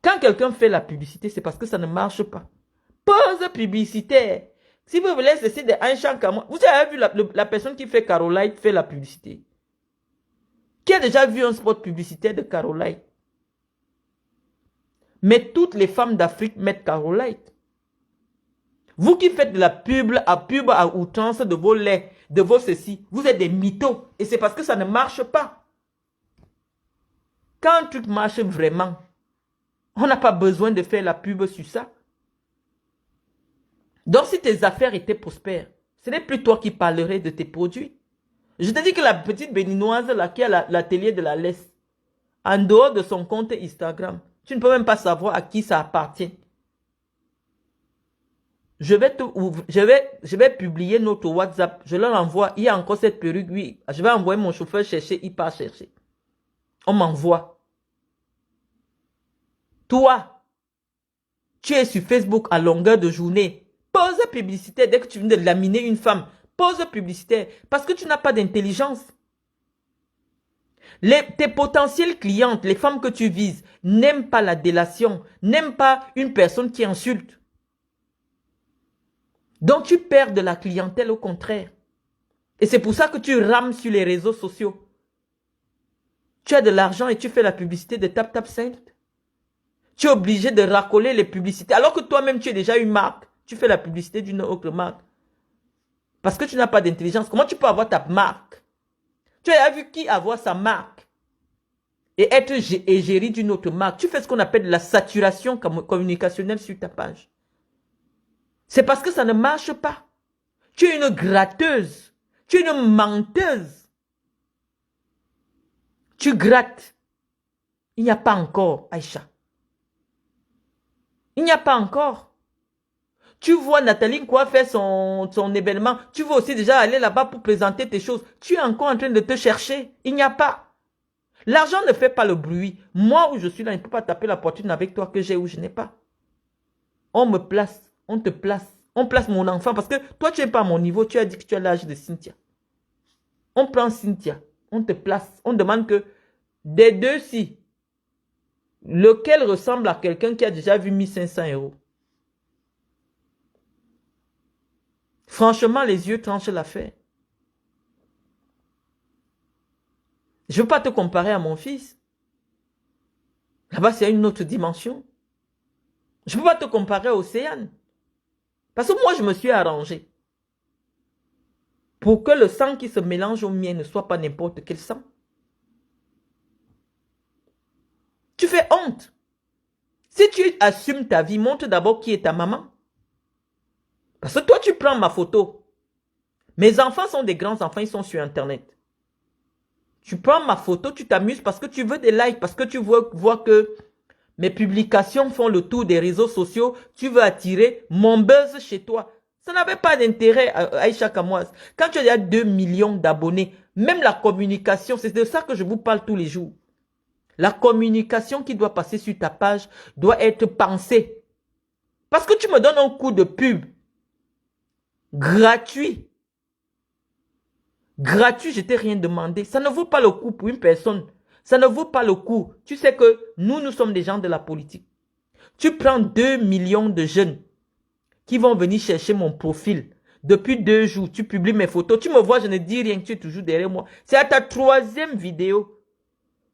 [SPEAKER 1] Quand quelqu'un fait la publicité, c'est parce que ça ne marche pas. Pause publicitaire. Si vous voulez ceci de Aïcha Kamwa, vous avez vu la personne qui fait Caroline fait la publicité. Qui a déjà vu un spot publicitaire de Caroline? Mais toutes les femmes d'Afrique mettent Carolite. Vous qui faites de la pub à outrance de vos laits, de vos ceci, vous êtes des mythos. Et c'est parce que ça ne marche pas. Quand un truc marche vraiment, on n'a pas besoin de faire la pub sur ça. Donc si tes affaires étaient prospères, ce n'est plus toi qui parlerais de tes produits. Je te dis que la petite béninoise là, qui a l'atelier de la laisse, en dehors de son compte Instagram, tu ne peux même pas savoir à qui ça appartient. Je vais publier notre WhatsApp. Je leur envoie. Il y a encore cette perruque. Oui, je vais envoyer mon chauffeur chercher. Il part chercher. On m'envoie. Toi, tu es sur Facebook à longueur de journée. Pose publicité dès que tu viens de laminer une femme. Pose publicité parce que tu n'as pas d'intelligence. Tes potentielles clientes, les femmes que tu vises, n'aiment pas la délation, n'aiment pas une personne qui insulte. Donc tu perds de la clientèle au contraire. Et c'est pour ça que tu rames sur les réseaux sociaux. Tu as de l'argent et tu fais la publicité de TapTapSend. Tu es obligé de racoler les publicités. Alors que toi-même tu es déjà une marque. Tu fais la publicité d'une autre marque. Parce que tu n'as pas d'intelligence. Comment tu peux avoir ta marque? Tu as vu qui avoir sa marque et être égérie d'une autre marque. Tu fais ce qu'on appelle la saturation communicationnelle sur ta page. C'est parce que ça ne marche pas. Tu es une gratteuse. Tu es une menteuse. Tu grattes. Il n'y a pas encore, Aïcha. Il n'y a pas encore. Tu vois Nathalie quoi faire son événement. Tu veux aussi déjà aller là-bas pour présenter tes choses. Tu es encore en train de te chercher. Il n'y a pas. L'argent ne fait pas le bruit. Moi où je suis là, je ne peux pas taper la poitrine avec toi que j'ai ou je n'ai pas. On me place. On te place. On place mon enfant parce que toi, tu n'es pas à mon niveau. Tu as dit que tu as l'âge de Cynthia. On prend Cynthia. On te place. On demande que des deux-ci, lequel ressemble à quelqu'un qui a déjà vu 1500 €. Franchement, les yeux tranchent l'affaire. Je ne veux pas te comparer à mon fils. Là-bas, c'est une autre dimension. Je ne peux pas te comparer à Océane. Parce que moi, je me suis arrangé pour que le sang qui se mélange au mien ne soit pas n'importe quel sang. Tu fais honte. Si tu assumes ta vie, montre d'abord qui est ta maman. Parce que toi, tu prends ma photo. Mes enfants sont des grands enfants, ils sont sur Internet. Tu prends ma photo, tu t'amuses parce que tu veux des likes, parce que tu vois que mes publications font le tour des réseaux sociaux. Tu veux attirer mon buzz chez toi. Ça n'avait pas d'intérêt, Aïcha Kamoise. Quand tu as 2 millions d'abonnés, même la communication, c'est de ça que je vous parle tous les jours. La communication qui doit passer sur ta page doit être pensée. Parce que tu me donnes un coup de pub gratuit. Gratuit, je t'ai rien demandé. Ça ne vaut pas le coup pour une personne. Ça ne vaut pas le coup. Tu sais que nous sommes des gens de la politique. Tu prends 2 millions de jeunes qui vont venir chercher mon profil. Depuis 2 jours, tu publies mes photos. Tu me vois, je ne dis rien, tu es toujours derrière moi. C'est à ta 3e vidéo,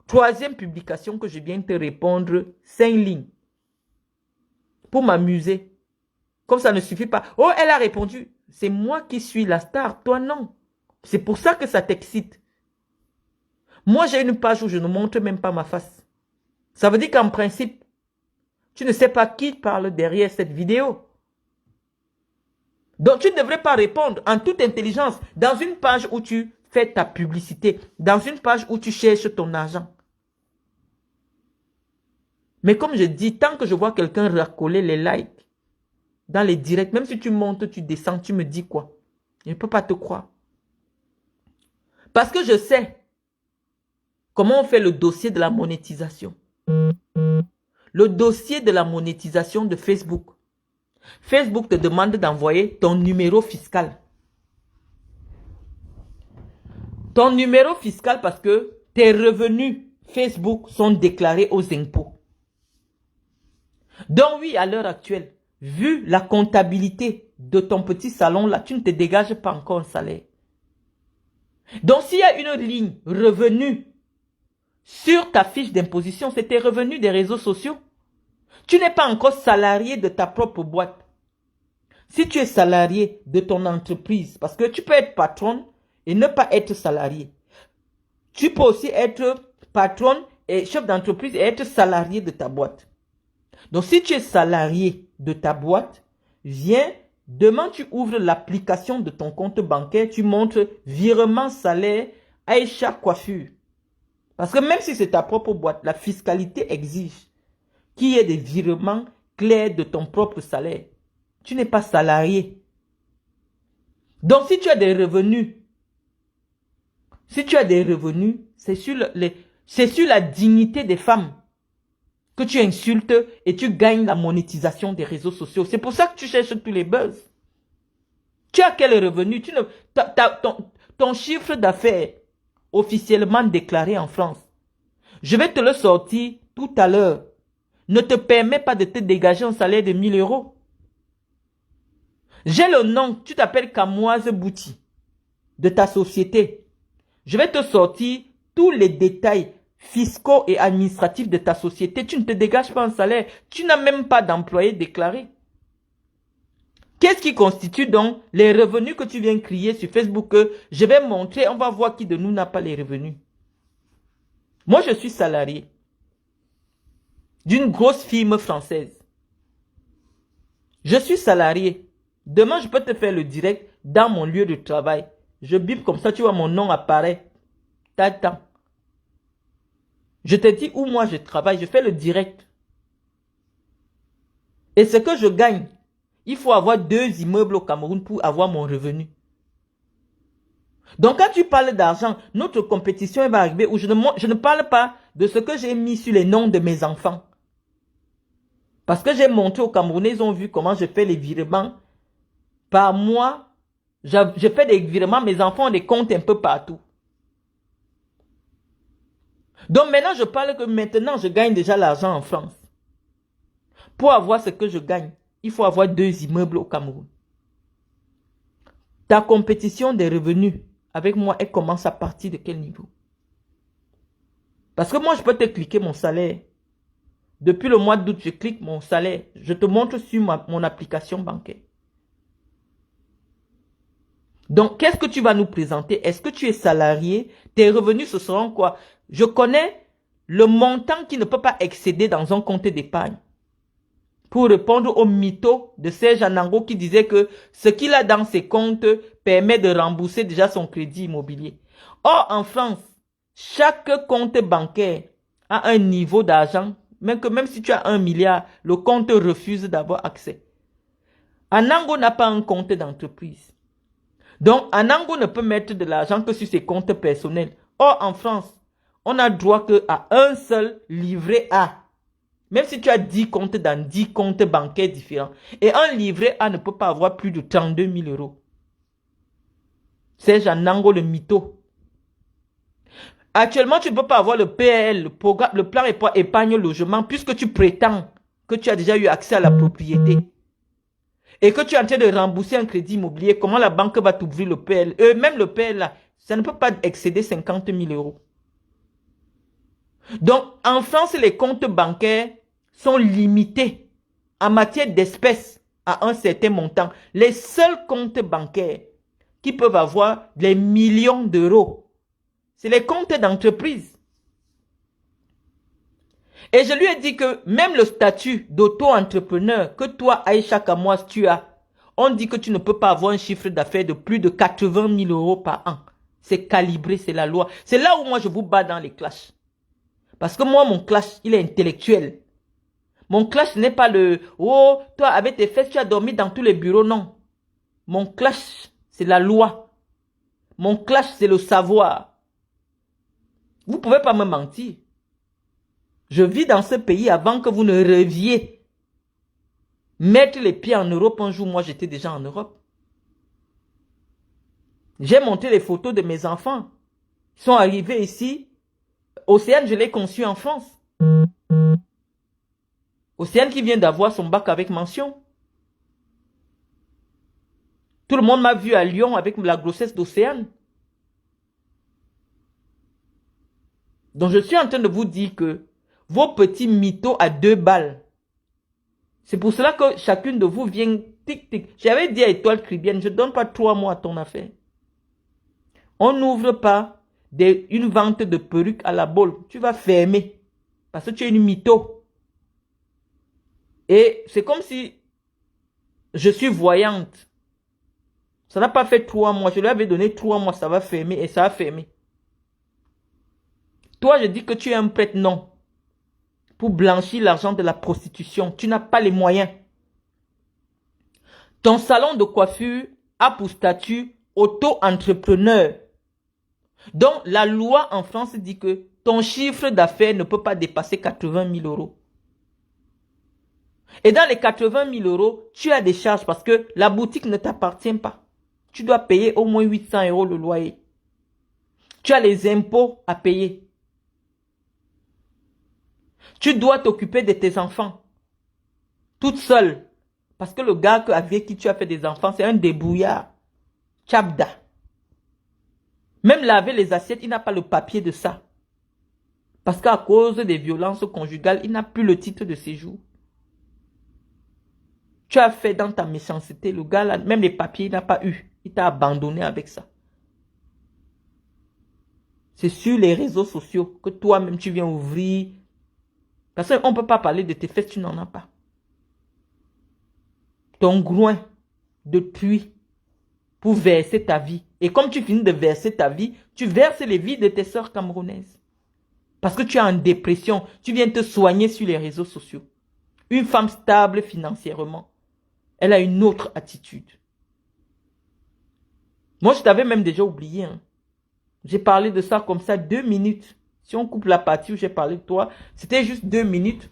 [SPEAKER 1] 3e publication que je viens te répondre 5 lignes. Pour m'amuser. Comme ça ne suffit pas. Oh, elle a répondu. C'est moi qui suis la star, toi non. C'est pour ça que ça t'excite. Moi, j'ai une page où je ne montre même pas ma face. Ça veut dire qu'en principe, tu ne sais pas qui parle derrière cette vidéo. Donc, tu ne devrais pas répondre en toute intelligence dans une page où tu fais ta publicité, dans une page où tu cherches ton argent. Mais comme je dis, tant que je vois quelqu'un racoler les likes dans les directs, même si tu montes, tu descends, tu me dis quoi? Je ne peux pas te croire. Parce que je sais comment on fait le dossier de la monétisation. Le dossier de la monétisation de Facebook. Facebook te demande d'envoyer ton numéro fiscal. Ton numéro fiscal parce que tes revenus Facebook sont déclarés aux impôts. Donc oui, à l'heure actuelle, vu la comptabilité de ton petit salon là, tu ne te dégages pas encore un salaire. Donc s'il y a une ligne revenu sur ta fiche d'imposition, c'est tes revenus des réseaux sociaux. Tu n'es pas encore salarié de ta propre boîte. Si tu es salarié de ton entreprise, parce que tu peux être patron et ne pas être salarié. Tu peux aussi être patron et chef d'entreprise et être salarié de ta boîte. Donc, si tu es salarié de ta boîte, viens, demain tu ouvres l'application de ton compte bancaire, tu montres virement salaire, Aïcha coiffure. Parce que même si c'est ta propre boîte, la fiscalité exige qu'il y ait des virements clairs de ton propre salaire. Tu n'es pas salarié. Donc, si tu as des revenus, c'est sur la dignité des femmes que tu insultes et tu gagnes la monétisation des réseaux sociaux. C'est pour ça que tu cherches tous les buzz. Tu as quel revenu? Ton chiffre d'affaires officiellement déclaré en France, je vais te le sortir tout à l'heure, ne te permet pas de te dégager un salaire de 1000 euros. J'ai le nom, tu t'appelles Kamoise Bouti, de ta société. Je vais te sortir tous les détails fiscaux et administratifs de ta société. Tu ne te dégages pas un salaire. Tu n'as même pas d'employé déclaré. Qu'est-ce qui constitue donc les revenus que tu viens crier sur Facebook? Je vais montrer, on va voir qui de nous n'a pas les revenus. Moi, je suis salarié d'une grosse firme française. Je suis salarié. Demain, je peux te faire le direct dans mon lieu de travail. Je bip comme ça, tu vois, mon nom apparaît. T'attends. Je te dis où moi je travaille, je fais le direct. Et ce que je gagne, il faut avoir 2 immeubles au Cameroun pour avoir mon revenu. Donc quand tu parles d'argent, notre compétition va arriver où je ne parle pas de ce que j'ai mis sur les noms de mes enfants. Parce que j'ai montré aux Camerounais, ils ont vu comment je fais les virements. Par mois, je fais des virements, mes enfants ont des comptes un peu partout. Donc maintenant, je parle que maintenant, je gagne déjà l'argent en France. Pour avoir ce que je gagne, il faut avoir 2 immeubles au Cameroun. Ta compétition des revenus avec moi, elle commence à partir de quel niveau? Parce que moi, je peux te cliquer mon salaire. Depuis le mois d'août, je clique mon salaire. Je te montre sur mon application bancaire. Donc, qu'est-ce que tu vas nous présenter? Est-ce que tu es salarié? Tes revenus, ce seront quoi? Je connais le montant qui ne peut pas excéder dans un compte d'épargne. Pour répondre au mytho de Serge Anango qui disait que ce qu'il a dans ses comptes permet de rembourser déjà son crédit immobilier. Or, en France, chaque compte bancaire a un niveau d'argent, même si tu as 1 milliard, le compte refuse d'avoir accès. Anango n'a pas un compte d'entreprise. Donc, Anango ne peut mettre de l'argent que sur ses comptes personnels. Or, en France, on n'a droit qu'à un seul livret A. Même si tu as 10 comptes dans 10 comptes bancaires différents. Et un livret A ne peut pas avoir plus de 32 000 euros. C'est Anango le mytho. Actuellement, tu ne peux pas avoir le PL, le plan épargne logement, puisque tu prétends que tu as déjà eu accès à la propriété. Et que tu es en train de rembourser un crédit immobilier, comment la banque va t'ouvrir le PL? Même le PL, là, ça ne peut pas excéder 50 000 euros. Donc, en France, les comptes bancaires sont limités en matière d'espèces à un certain montant. Les seuls comptes bancaires qui peuvent avoir des millions d'euros, c'est les comptes d'entreprise. Et je lui ai dit que même le statut d'auto-entrepreneur que toi, Aïcha Kamoise, tu as, on dit que tu ne peux pas avoir un chiffre d'affaires de plus de 80 000 euros par an. C'est calibré, c'est la loi. C'est là où moi je vous bats dans les clashs. Parce que moi, mon clash, il est intellectuel. Mon clash n'est pas le « Oh, toi, avec tes fesses, tu as dormi dans tous les bureaux. » Non. Mon clash, c'est la loi. Mon clash, c'est le savoir. Vous ne pouvez pas me mentir. Je vis dans ce pays avant que vous ne reviez mettre les pieds en Europe. Un jour, moi, j'étais déjà en Europe. J'ai monté les photos de mes enfants. Ils sont arrivés ici. Océane, je l'ai conçu en France. Océane qui vient d'avoir son bac avec mention. Tout le monde m'a vu à Lyon avec la grossesse d'Océane. Donc je suis en train de vous dire que vos petits mythos à 2 balles, C'est pour cela que chacune de vous vient tic-tic. J'avais dit à Étoile Cribienne, je ne donne pas 3 mois à ton affaire. On n'ouvre pas une vente de perruques à la bolle. Tu vas fermer. Parce que tu es une mytho. Et c'est comme si je suis voyante. Ça n'a pas fait 3 mois. Je lui avais donné 3 mois, ça va fermer et ça a fermé. Toi, je dis que tu es un prêtre, non. Pour blanchir l'argent de la prostitution. Tu n'as pas les moyens. Ton salon de coiffure a pour statut auto-entrepreneur. Donc, la loi en France dit que ton chiffre d'affaires ne peut pas dépasser 80 000 euros. Et dans les 80 000 euros, tu as des charges parce que la boutique ne t'appartient pas. Tu dois payer au moins 800 euros le loyer. Tu as les impôts à payer. Tu dois t'occuper de tes enfants. Toute seule. Parce que le gars avec qui tu as fait des enfants, c'est un débrouillard. Tchabda. Même laver les assiettes, il n'a pas le papier de ça. Parce qu'à cause des violences conjugales, il n'a plus le titre de séjour. Tu as fait dans ta méchanceté, le gars là, même les papiers, il n'a pas eu. Il t'a abandonné avec ça. C'est sur les réseaux sociaux que toi-même tu viens ouvrir. Parce qu'on ne peut pas parler de tes fesses, tu n'en as pas. Ton groin de pluie pour verser ta vie. Et comme tu finis de verser ta vie, tu verses les vies de tes sœurs camerounaises. Parce que tu es en dépression, tu viens te soigner sur les réseaux sociaux. Une femme stable financièrement, elle a une autre attitude. Moi, je t'avais même déjà oublié. Hein. J'ai parlé de ça comme ça 2 minutes. Si on coupe la partie où j'ai parlé de toi, c'était juste 2 minutes.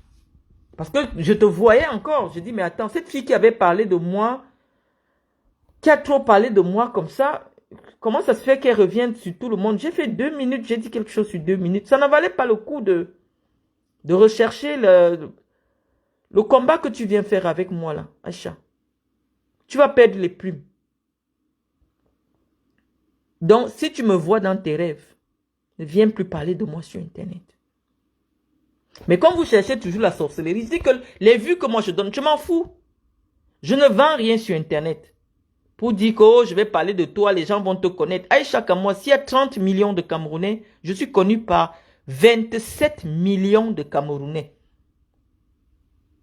[SPEAKER 1] Parce que je te voyais encore. Je dis, mais attends, cette fille qui avait parlé de moi, qui a trop parlé de moi comme ça, comment ça se fait qu'elle revienne sur tout le monde? J'ai fait 2 minutes, j'ai dit quelque chose sur 2 minutes. Ça n'en valait pas le coup de rechercher le combat que tu viens faire avec moi là, Aïcha. Tu vas perdre les plumes. Donc, si tu me vois dans tes rêves, ne viens plus parler de moi sur Internet. Mais quand vous cherchez toujours la sorcellerie, je dis que les vues que moi je donne, je m'en fous. Je ne vends rien sur Internet. Pour dire que oh, je vais parler de toi, les gens vont te connaître. Aïcha Kamwa, s'il y a 30 millions de Camerounais, je suis connu par 27 millions de Camerounais.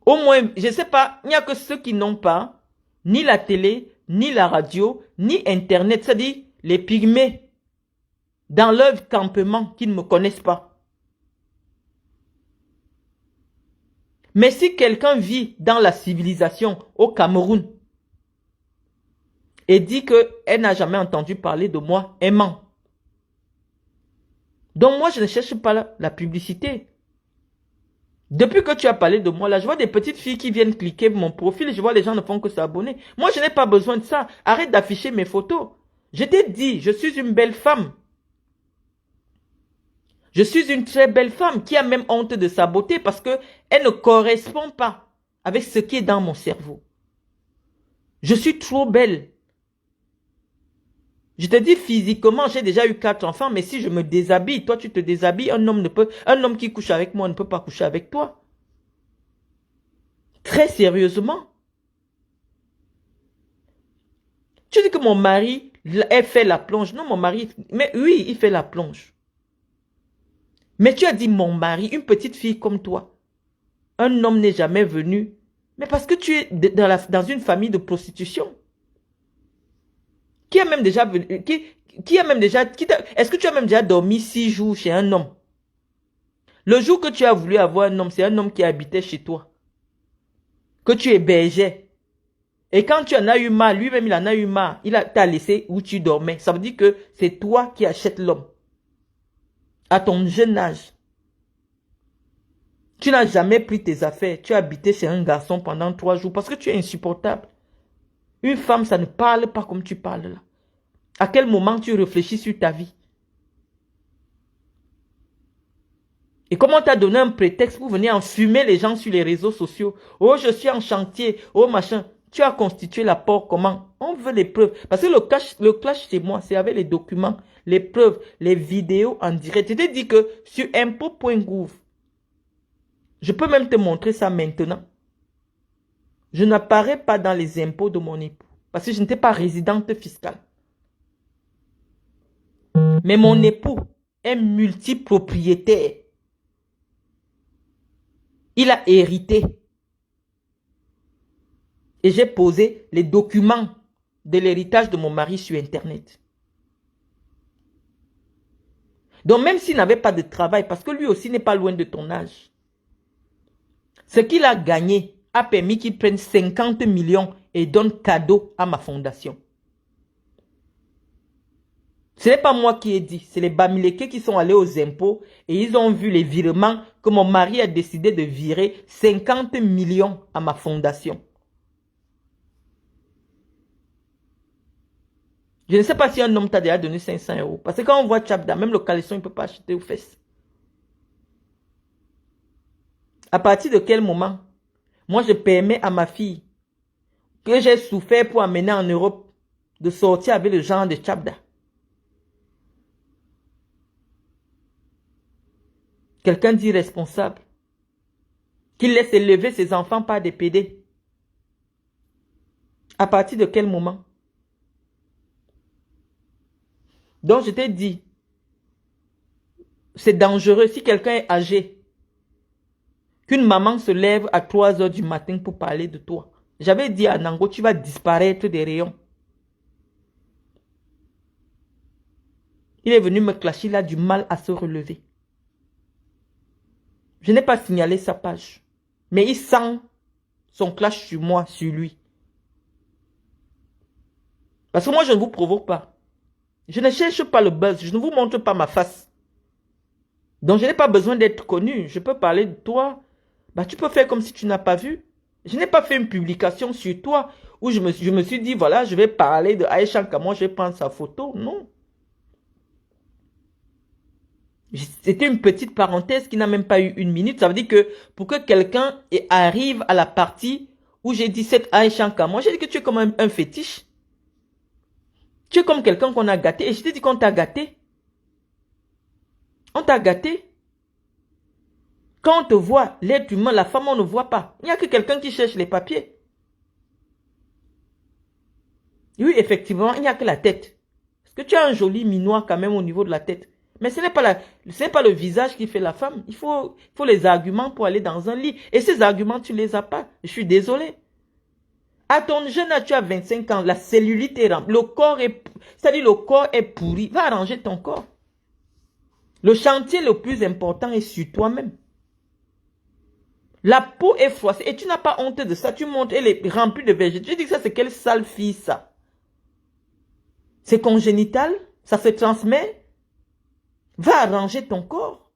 [SPEAKER 1] Au moins, je ne sais pas, il n'y a que ceux qui n'ont pas ni la télé, ni la radio, ni Internet. C'est-à-dire les pygmées dans leur campement qui ne me connaissent pas. Mais si quelqu'un vit dans la civilisation au Cameroun et dit qu'elle n'a jamais entendu parler de moi, elle ment. Donc moi, je ne cherche pas la publicité. Depuis que tu as parlé de moi, là, je vois des petites filles qui viennent cliquer mon profil. Je vois les gens ne font que s'abonner. Moi, je n'ai pas besoin de ça. Arrête d'afficher mes photos. Je t'ai dit, je suis une belle femme. Je suis une très belle femme qui a même honte de sa beauté parce qu'elle ne correspond pas avec ce qui est dans mon cerveau. Je suis trop belle. Je te dis physiquement, j'ai déjà eu 4 enfants, mais si je me déshabille, toi tu te déshabilles, un homme qui couche avec moi ne peut pas coucher avec toi. Très sérieusement. Tu dis que mon mari, elle fait la plonge. Non, mon mari, mais oui, il fait la plonge. Mais tu as dit mon mari, une petite fille comme toi. Un homme n'est jamais venu. Mais parce que tu es dans une famille de prostitution. Qui a même déjà venu, est-ce que tu as même déjà dormi 6 jours chez un homme? Le jour que tu as voulu avoir un homme, c'est un homme qui habitait chez toi. Que tu hébergeais. Et quand tu en as eu marre, lui-même il en a eu marre. Il t'a laissé où tu dormais. Ça veut dire que c'est toi qui achètes l'homme. À ton jeune âge. Tu n'as jamais pris tes affaires. Tu as habité chez un garçon pendant 3 jours parce que tu es insupportable. Une femme, ça ne parle pas comme tu parles là. À quel moment tu réfléchis sur ta vie? Et comment t'as donné un prétexte pour venir enfumer les gens sur les réseaux sociaux? Oh, je suis en chantier. Oh, machin. Tu as constitué la porte comment? On veut les preuves. Parce que le clash chez moi, c'est avec les documents, les preuves, les vidéos en direct. Je t'ai dit que sur impôt.gouv, je peux même te montrer ça maintenant. Je n'apparais pas dans les impôts de mon époux. Parce que je n'étais pas résidente fiscale. Mais mon époux est multipropriétaire. Il a hérité. Et j'ai posé les documents de l'héritage de mon mari sur Internet. Donc même s'il n'avait pas de travail, parce que lui aussi n'est pas loin de ton âge, ce qu'il a gagné a permis qu'il prenne 50 millions et donne cadeau à ma fondation. Ce n'est pas moi qui ai dit, c'est les Bamileke qui sont allés aux impôts et ils ont vu les virements que mon mari a décidé de virer 50 millions à ma fondation. Je ne sais pas si un homme t'a déjà donné 500 euros. Parce que quand on voit Tchabda, même le caleçon, il ne peut pas acheter aux fesses. À partir de quel moment, moi je permets à ma fille que j'ai souffert pour amener en Europe de sortir avec le genre de Tchabda? Quelqu'un d'irresponsable qui laisse élever ses enfants par des PD. À partir de quel moment? Donc je t'ai dit, c'est dangereux si quelqu'un est âgé, qu'une maman se lève à 3 heures du matin pour parler de toi. J'avais dit à Nango, tu vas disparaître des rayons. Il est venu me clasher, il a du mal à se relever. Je n'ai pas signalé sa page. Mais il sent son clash sur moi, sur lui. Parce que moi, je ne vous provoque pas. Je ne cherche pas le buzz. Je ne vous montre pas ma face. Donc, je n'ai pas besoin d'être connu. Je peux parler de toi. Bah, tu peux faire comme si tu n'as pas vu. Je n'ai pas fait une publication sur toi où je me suis dit, voilà, je vais parler de Aïcha Kamon, je vais prendre sa photo. Non. C'était une petite parenthèse qui n'a même pas eu 1 minute. Ça veut dire que pour que quelqu'un arrive à la partie où j'ai dit cette Aïcha Kamon, j'ai dit que tu es comme un fétiche. Tu es comme quelqu'un qu'on a gâté. Et je t'ai dit qu'on t'a gâté. On t'a gâté. Quand on te voit, l'être humain, la femme, on ne voit pas. Il n'y a que quelqu'un qui cherche les papiers. Oui, effectivement, il n'y a que la tête. Parce que tu as un joli minois quand même au niveau de la tête. Mais ce n'est pas le visage qui fait la femme. Il faut les arguments pour aller dans un lit. Et ces arguments, tu ne les as pas. Je suis désolé. À ton jeune âge, tu as 25 ans, la cellulite est remplie. C'est-à-dire le corps est pourri. Va arranger ton corps. Le chantier le plus important est sur toi-même. La peau est froissée et tu n'as pas honte de ça. Tu montres, elle est remplie de végétaux. Je dis que ça, c'est quelle sale fille, ça? C'est congénital? Ça se transmet? Va arranger ton corps.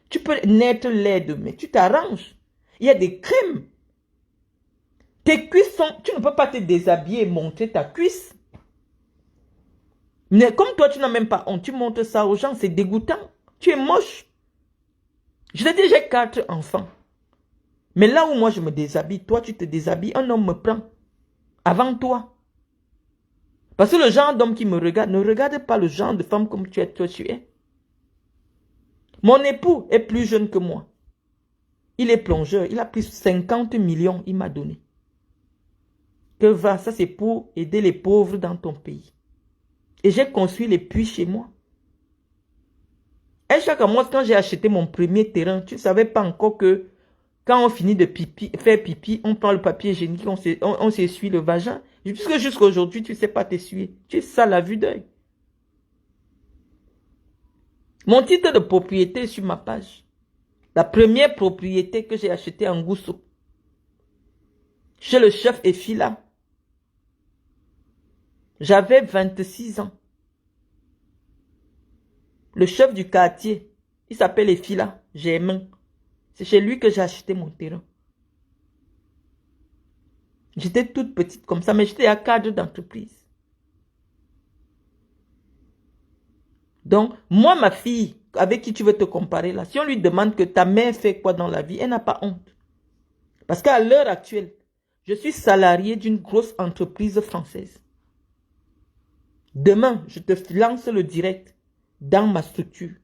[SPEAKER 1] Tu peux naître laide, mais tu t'arranges. Il y a des crèmes. Tes cuisses sont... Tu ne peux pas te déshabiller et montrer ta cuisse. Mais comme toi, tu n'as même pas honte, tu montres ça aux gens, c'est dégoûtant. Tu es moche. Je te dis, j'ai 4 enfants. Mais là où moi je me déshabille, toi tu te déshabilles, un homme me prend. Avant toi. Parce que le genre d'homme qui me regarde, ne regarde pas le genre de femme comme toi tu es. Mon époux est plus jeune que moi. Il est plongeur, il a pris 50 millions, il m'a donné. Que va, ça c'est pour aider les pauvres dans ton pays. Et j'ai construit les puits chez moi. Et chaque mois, quand j'ai acheté mon premier terrain, tu ne savais pas encore que quand on finit de faire pipi, on prend le papier hygiénique, on s'essuie le vagin. Puisque jusqu'à aujourd'hui, tu ne sais pas t'essuyer. Tu es sale à vue d'œil. Mon titre de propriété est sur ma page. La première propriété que j'ai achetée en Gousso. Chez le chef Efila. J'avais 26 ans. Le chef du quartier, il s'appelle Efila, Germain. C'est chez lui que j'ai acheté mon terrain. J'étais toute petite comme ça, mais j'étais à cadre d'entreprise. Donc, moi, ma fille, avec qui tu veux te comparer là, si on lui demande que ta mère fait quoi dans la vie, elle n'a pas honte. Parce qu'à l'heure actuelle, je suis salarié d'une grosse entreprise française. Demain, je te lance le direct dans ma structure.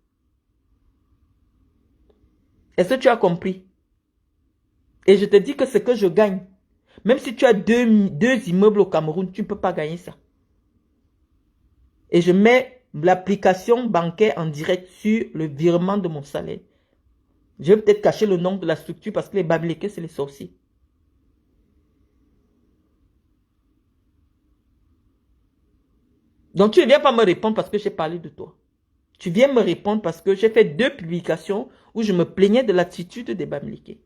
[SPEAKER 1] Est-ce que tu as compris? Et je te dis que ce que je gagne, Même si tu as deux immeubles au Cameroun, tu ne peux pas gagner ça. Et je mets l'application bancaire en direct sur le virement de mon salaire. Je vais peut-être cacher le nom de la structure parce que les Bamileke, c'est les sorciers. Donc tu ne viens pas me répondre parce que j'ai parlé de toi. Tu viens me répondre parce que j'ai fait 2 publications où je me plaignais de l'attitude des Bamileke.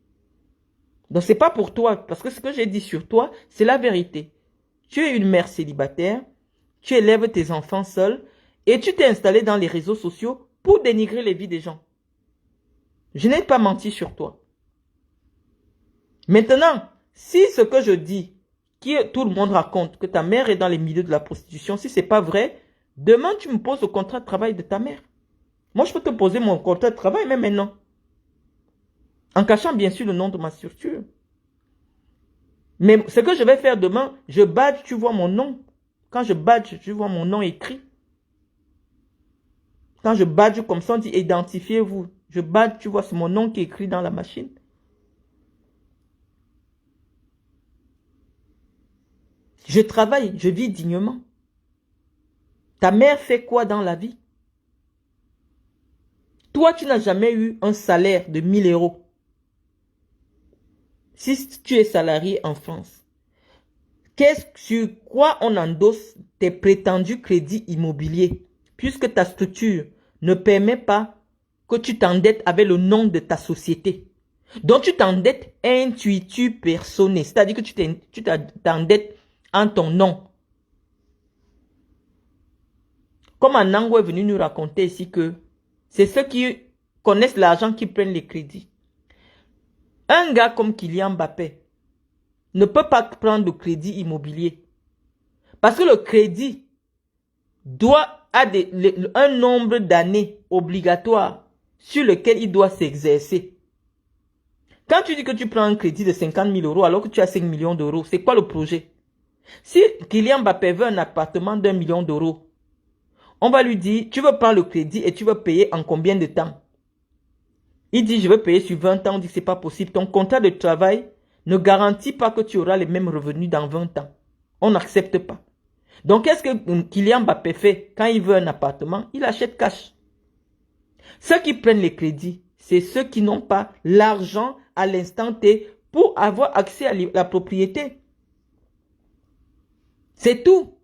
[SPEAKER 1] Donc c'est pas pour toi, parce que ce que j'ai dit sur toi, c'est la vérité. Tu es une mère célibataire, tu élèves tes enfants seuls et tu t'es installé dans les réseaux sociaux pour dénigrer les vies des gens. Je n'ai pas menti sur toi. Maintenant, si ce que je dis, tout le monde raconte, que ta mère est dans les milieux de la prostitution, si c'est pas vrai, demain tu me poses le contrat de travail de ta mère. Moi, je peux te poser mon contrat de travail même maintenant. En cachant bien sûr le nom de ma structure. Mais ce que je vais faire demain, je badge, tu vois mon nom. Quand je badge, tu vois mon nom écrit. Quand je badge comme ça, on dit identifiez-vous. Je badge, tu vois, c'est mon nom qui est écrit dans la machine. Je travaille, je vis dignement. Ta mère fait quoi dans la vie? Toi, tu n'as jamais eu un salaire de 1000 euros. Si tu es salarié en France, sur quoi on endosse tes prétendus crédits immobiliers, puisque ta structure ne permet pas que tu t'endettes avec le nom de ta société. Donc tu t'endettes intuitu personné, c'est-à-dire que tu t'endettes en ton nom. Comme Anango est venu nous raconter ici que c'est ceux qui connaissent l'argent qui prennent les crédits. Un gars comme Kylian Mbappé ne peut pas prendre le crédit immobilier. Parce que le crédit doit avoir un nombre d'années obligatoires sur lequel il doit s'exercer. Quand tu dis que tu prends un crédit de 50 000 euros alors que tu as 5 millions d'euros, c'est quoi le projet? Si Kylian Mbappé veut un appartement d'1 million d'euros, on va lui dire, tu veux prendre le crédit et tu veux payer en combien de temps? Il dit, je veux payer sur 20 ans. On dit que ce n'est pas possible. Ton contrat de travail ne garantit pas que tu auras les mêmes revenus dans 20 ans. On n'accepte pas. Donc, qu'est-ce que Kylian Mbappé fait quand il veut un appartement? Il achète cash. Ceux qui prennent les crédits, c'est ceux qui n'ont pas l'argent à l'instant T pour avoir accès à la propriété. C'est tout.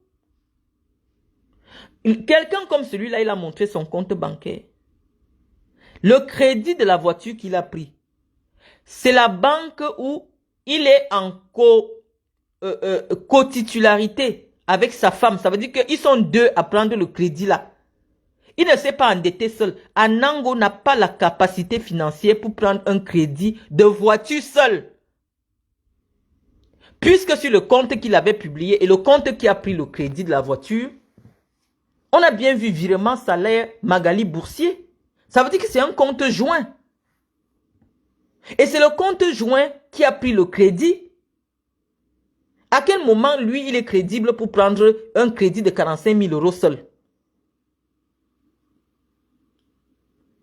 [SPEAKER 1] Quelqu'un comme celui-là, il a montré son compte bancaire. Le crédit de la voiture qu'il a pris, c'est la banque où il est en co-titularité avec sa femme. Ça veut dire qu'ils sont deux à prendre le crédit là. Il ne s'est pas endetté seul. Anango n'a pas la capacité financière pour prendre un crédit de voiture seul. Puisque sur le compte qu'il avait publié et le compte qui a pris le crédit de la voiture, on a bien vu virement salaire Magali Boursier. Ça veut dire que c'est un compte joint. Et c'est le compte joint qui a pris le crédit. À quel moment, lui, il est crédible pour prendre un crédit de 45 000 euros seul?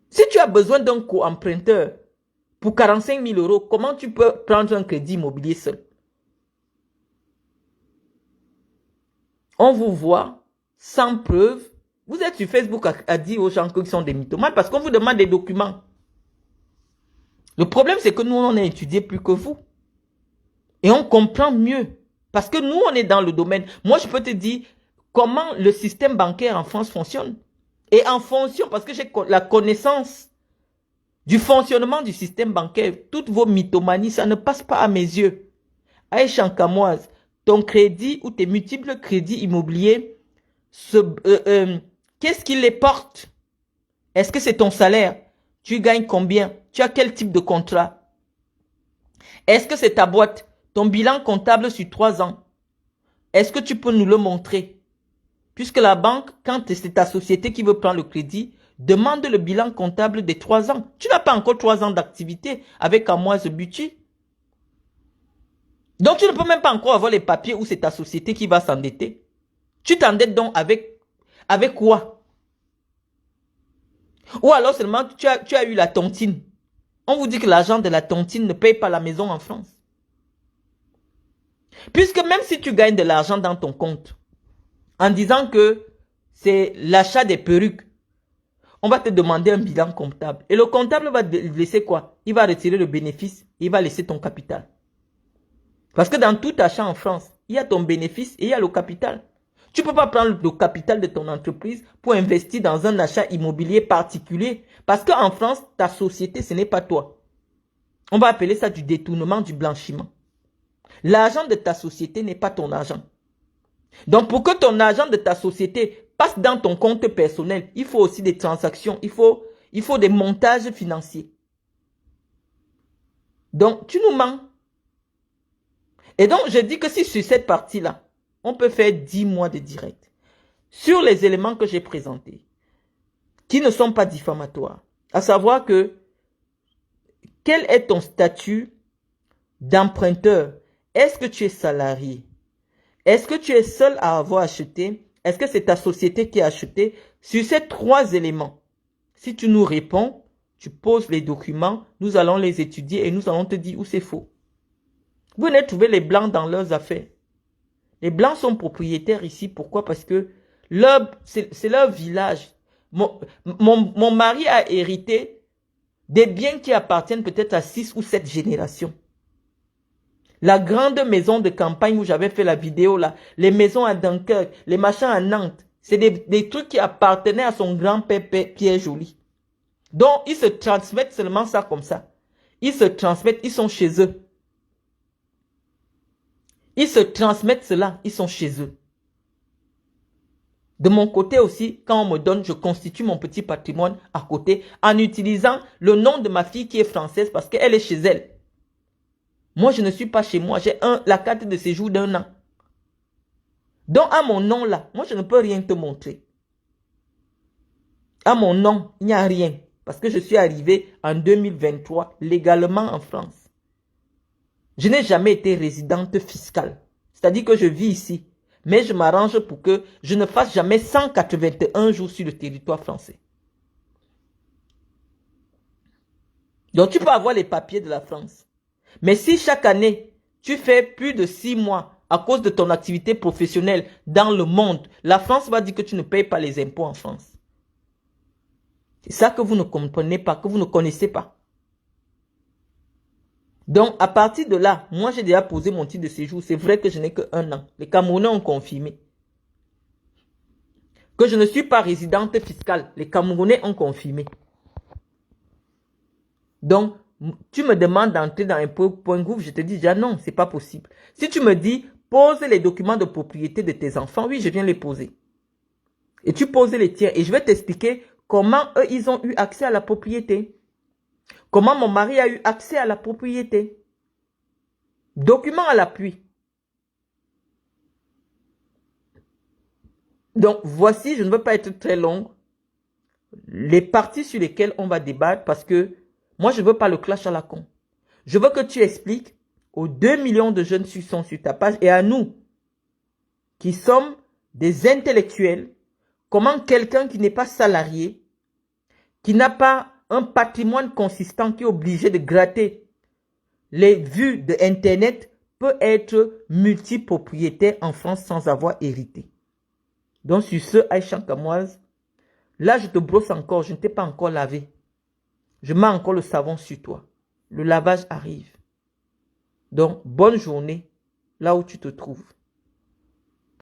[SPEAKER 1] Si tu as besoin d'un co-emprunteur pour 45 000 euros, comment tu peux prendre un crédit immobilier seul? On vous voit sans preuve. Vous êtes sur Facebook à dire aux gens qu'ils sont des mythomanes parce qu'on vous demande des documents. Le problème, c'est que nous, on a étudié plus que vous. Et on comprend mieux. Parce que nous, on est dans le domaine. Moi, je peux te dire comment le système bancaire en France fonctionne. Et en fonction, parce que j'ai la connaissance du fonctionnement du système bancaire, toutes vos mythomanies, ça ne passe pas à mes yeux. Aïcha Kamoise, ton crédit ou tes multiples crédits immobiliers, qu'est-ce qui les porte? Est-ce que c'est ton salaire? Tu gagnes combien? Tu as quel type de contrat? Est-ce que c'est ta boîte? Ton bilan comptable sur 3 ans? Est-ce que tu peux nous le montrer? Puisque la banque, quand c'est ta société qui veut prendre le crédit, demande le bilan comptable des 3 ans. Tu n'as pas encore 3 ans d'activité avec Amoise Buti. Donc tu ne peux même pas encore avoir les papiers où c'est ta société qui va s'endetter. Tu t'endettes donc avec quoi? Ou alors seulement tu as eu la tontine. On vous dit que l'argent de la tontine ne paye pas la maison en France. Puisque même si tu gagnes de l'argent dans ton compte, en disant que c'est l'achat des perruques, on va te demander un bilan comptable. Et le comptable va te laisser quoi? Il va retirer le bénéfice, il va laisser ton capital. Parce que dans tout achat en France, il y a ton bénéfice et il y a le capital. Tu ne peux pas prendre le capital de ton entreprise pour investir dans un achat immobilier particulier. Parce qu'en France, ta société, ce n'est pas toi. On va appeler ça du détournement, du blanchiment. L'argent de ta société n'est pas ton argent. Donc, pour que ton argent de ta société passe dans ton compte personnel, il faut aussi des transactions, il faut des montages financiers. Donc, tu nous mens. Et donc, je dis que si sur cette partie-là, on peut faire 10 mois de direct sur les éléments que j'ai présentés, qui ne sont pas diffamatoires, à savoir que quel est ton statut d'emprunteur? Est-ce que tu es salarié? Est-ce que tu es seul à avoir acheté? Est-ce que c'est ta société qui a acheté? Sur ces 3 éléments, si tu nous réponds, tu poses les documents, nous allons les étudier et nous allons te dire où c'est faux. Vous venez trouver les Blancs dans leurs affaires. Les Blancs sont propriétaires ici. Pourquoi? Parce que c'est leur village. Mon mari a hérité des biens qui appartiennent peut-être à 6 ou 7 générations. La grande maison de campagne où j'avais fait la vidéo là, les maisons à Dunkerque, les machins à Nantes, c'est des trucs qui appartenaient à son grand-père Pierre Joly. Donc, ils se transmettent seulement ça comme ça. Ils se transmettent, ils sont chez eux. Ils se transmettent cela, ils sont chez eux. De mon côté aussi, quand on me donne, je constitue mon petit patrimoine à côté en utilisant le nom de ma fille qui est française parce qu'elle est chez elle. Moi, je ne suis pas chez moi. J'ai la carte de séjour d'1 an. Donc, à mon nom là, moi, je ne peux rien te montrer. À mon nom, il n'y a rien. Parce que je suis arrivé en 2023 légalement en France. Je n'ai jamais été résidente fiscale. C'est-à-dire que je vis ici. Mais je m'arrange pour que je ne fasse jamais 181 jours sur le territoire français. Donc, tu peux avoir les papiers de la France. Mais si chaque année, tu fais plus de 6 mois à cause de ton activité professionnelle dans le monde, la France va dire que tu ne payes pas les impôts en France. C'est ça que vous ne comprenez pas, que vous ne connaissez pas. Donc, à partir de là, moi, j'ai déjà posé mon titre de séjour. C'est vrai que je n'ai que 1 an. Les Camerounais ont confirmé. Que je ne suis pas résidente fiscale. Les Camerounais ont confirmé. Donc, tu me demandes d'entrer dans impôt.gouv, je te dis déjà non, c'est pas possible. Si tu me dis, pose les documents de propriété de tes enfants, oui, je viens les poser. Et tu poses les tiens et je vais t'expliquer comment eux, ils ont eu accès à la propriété. Comment mon mari a eu accès à la propriété. Documents à l'appui. Donc, voici, je ne veux pas être très long, les parties sur lesquelles on va débattre parce que moi, je ne veux pas le clash à la con. Je veux que tu expliques aux 2 millions de jeunes qui sont sur ta page et à nous, qui sommes des intellectuels, comment quelqu'un qui n'est pas salarié, qui n'a pas un patrimoine consistant, qui est obligé de gratter les vues de Internet, peut être multipropriétaire en France sans avoir hérité. Donc sur ce, Aïcha Kamoise, là je te brosse encore, je ne t'ai pas encore lavé. Je mets encore le savon sur toi. Le lavage arrive. Donc bonne journée là où tu te trouves.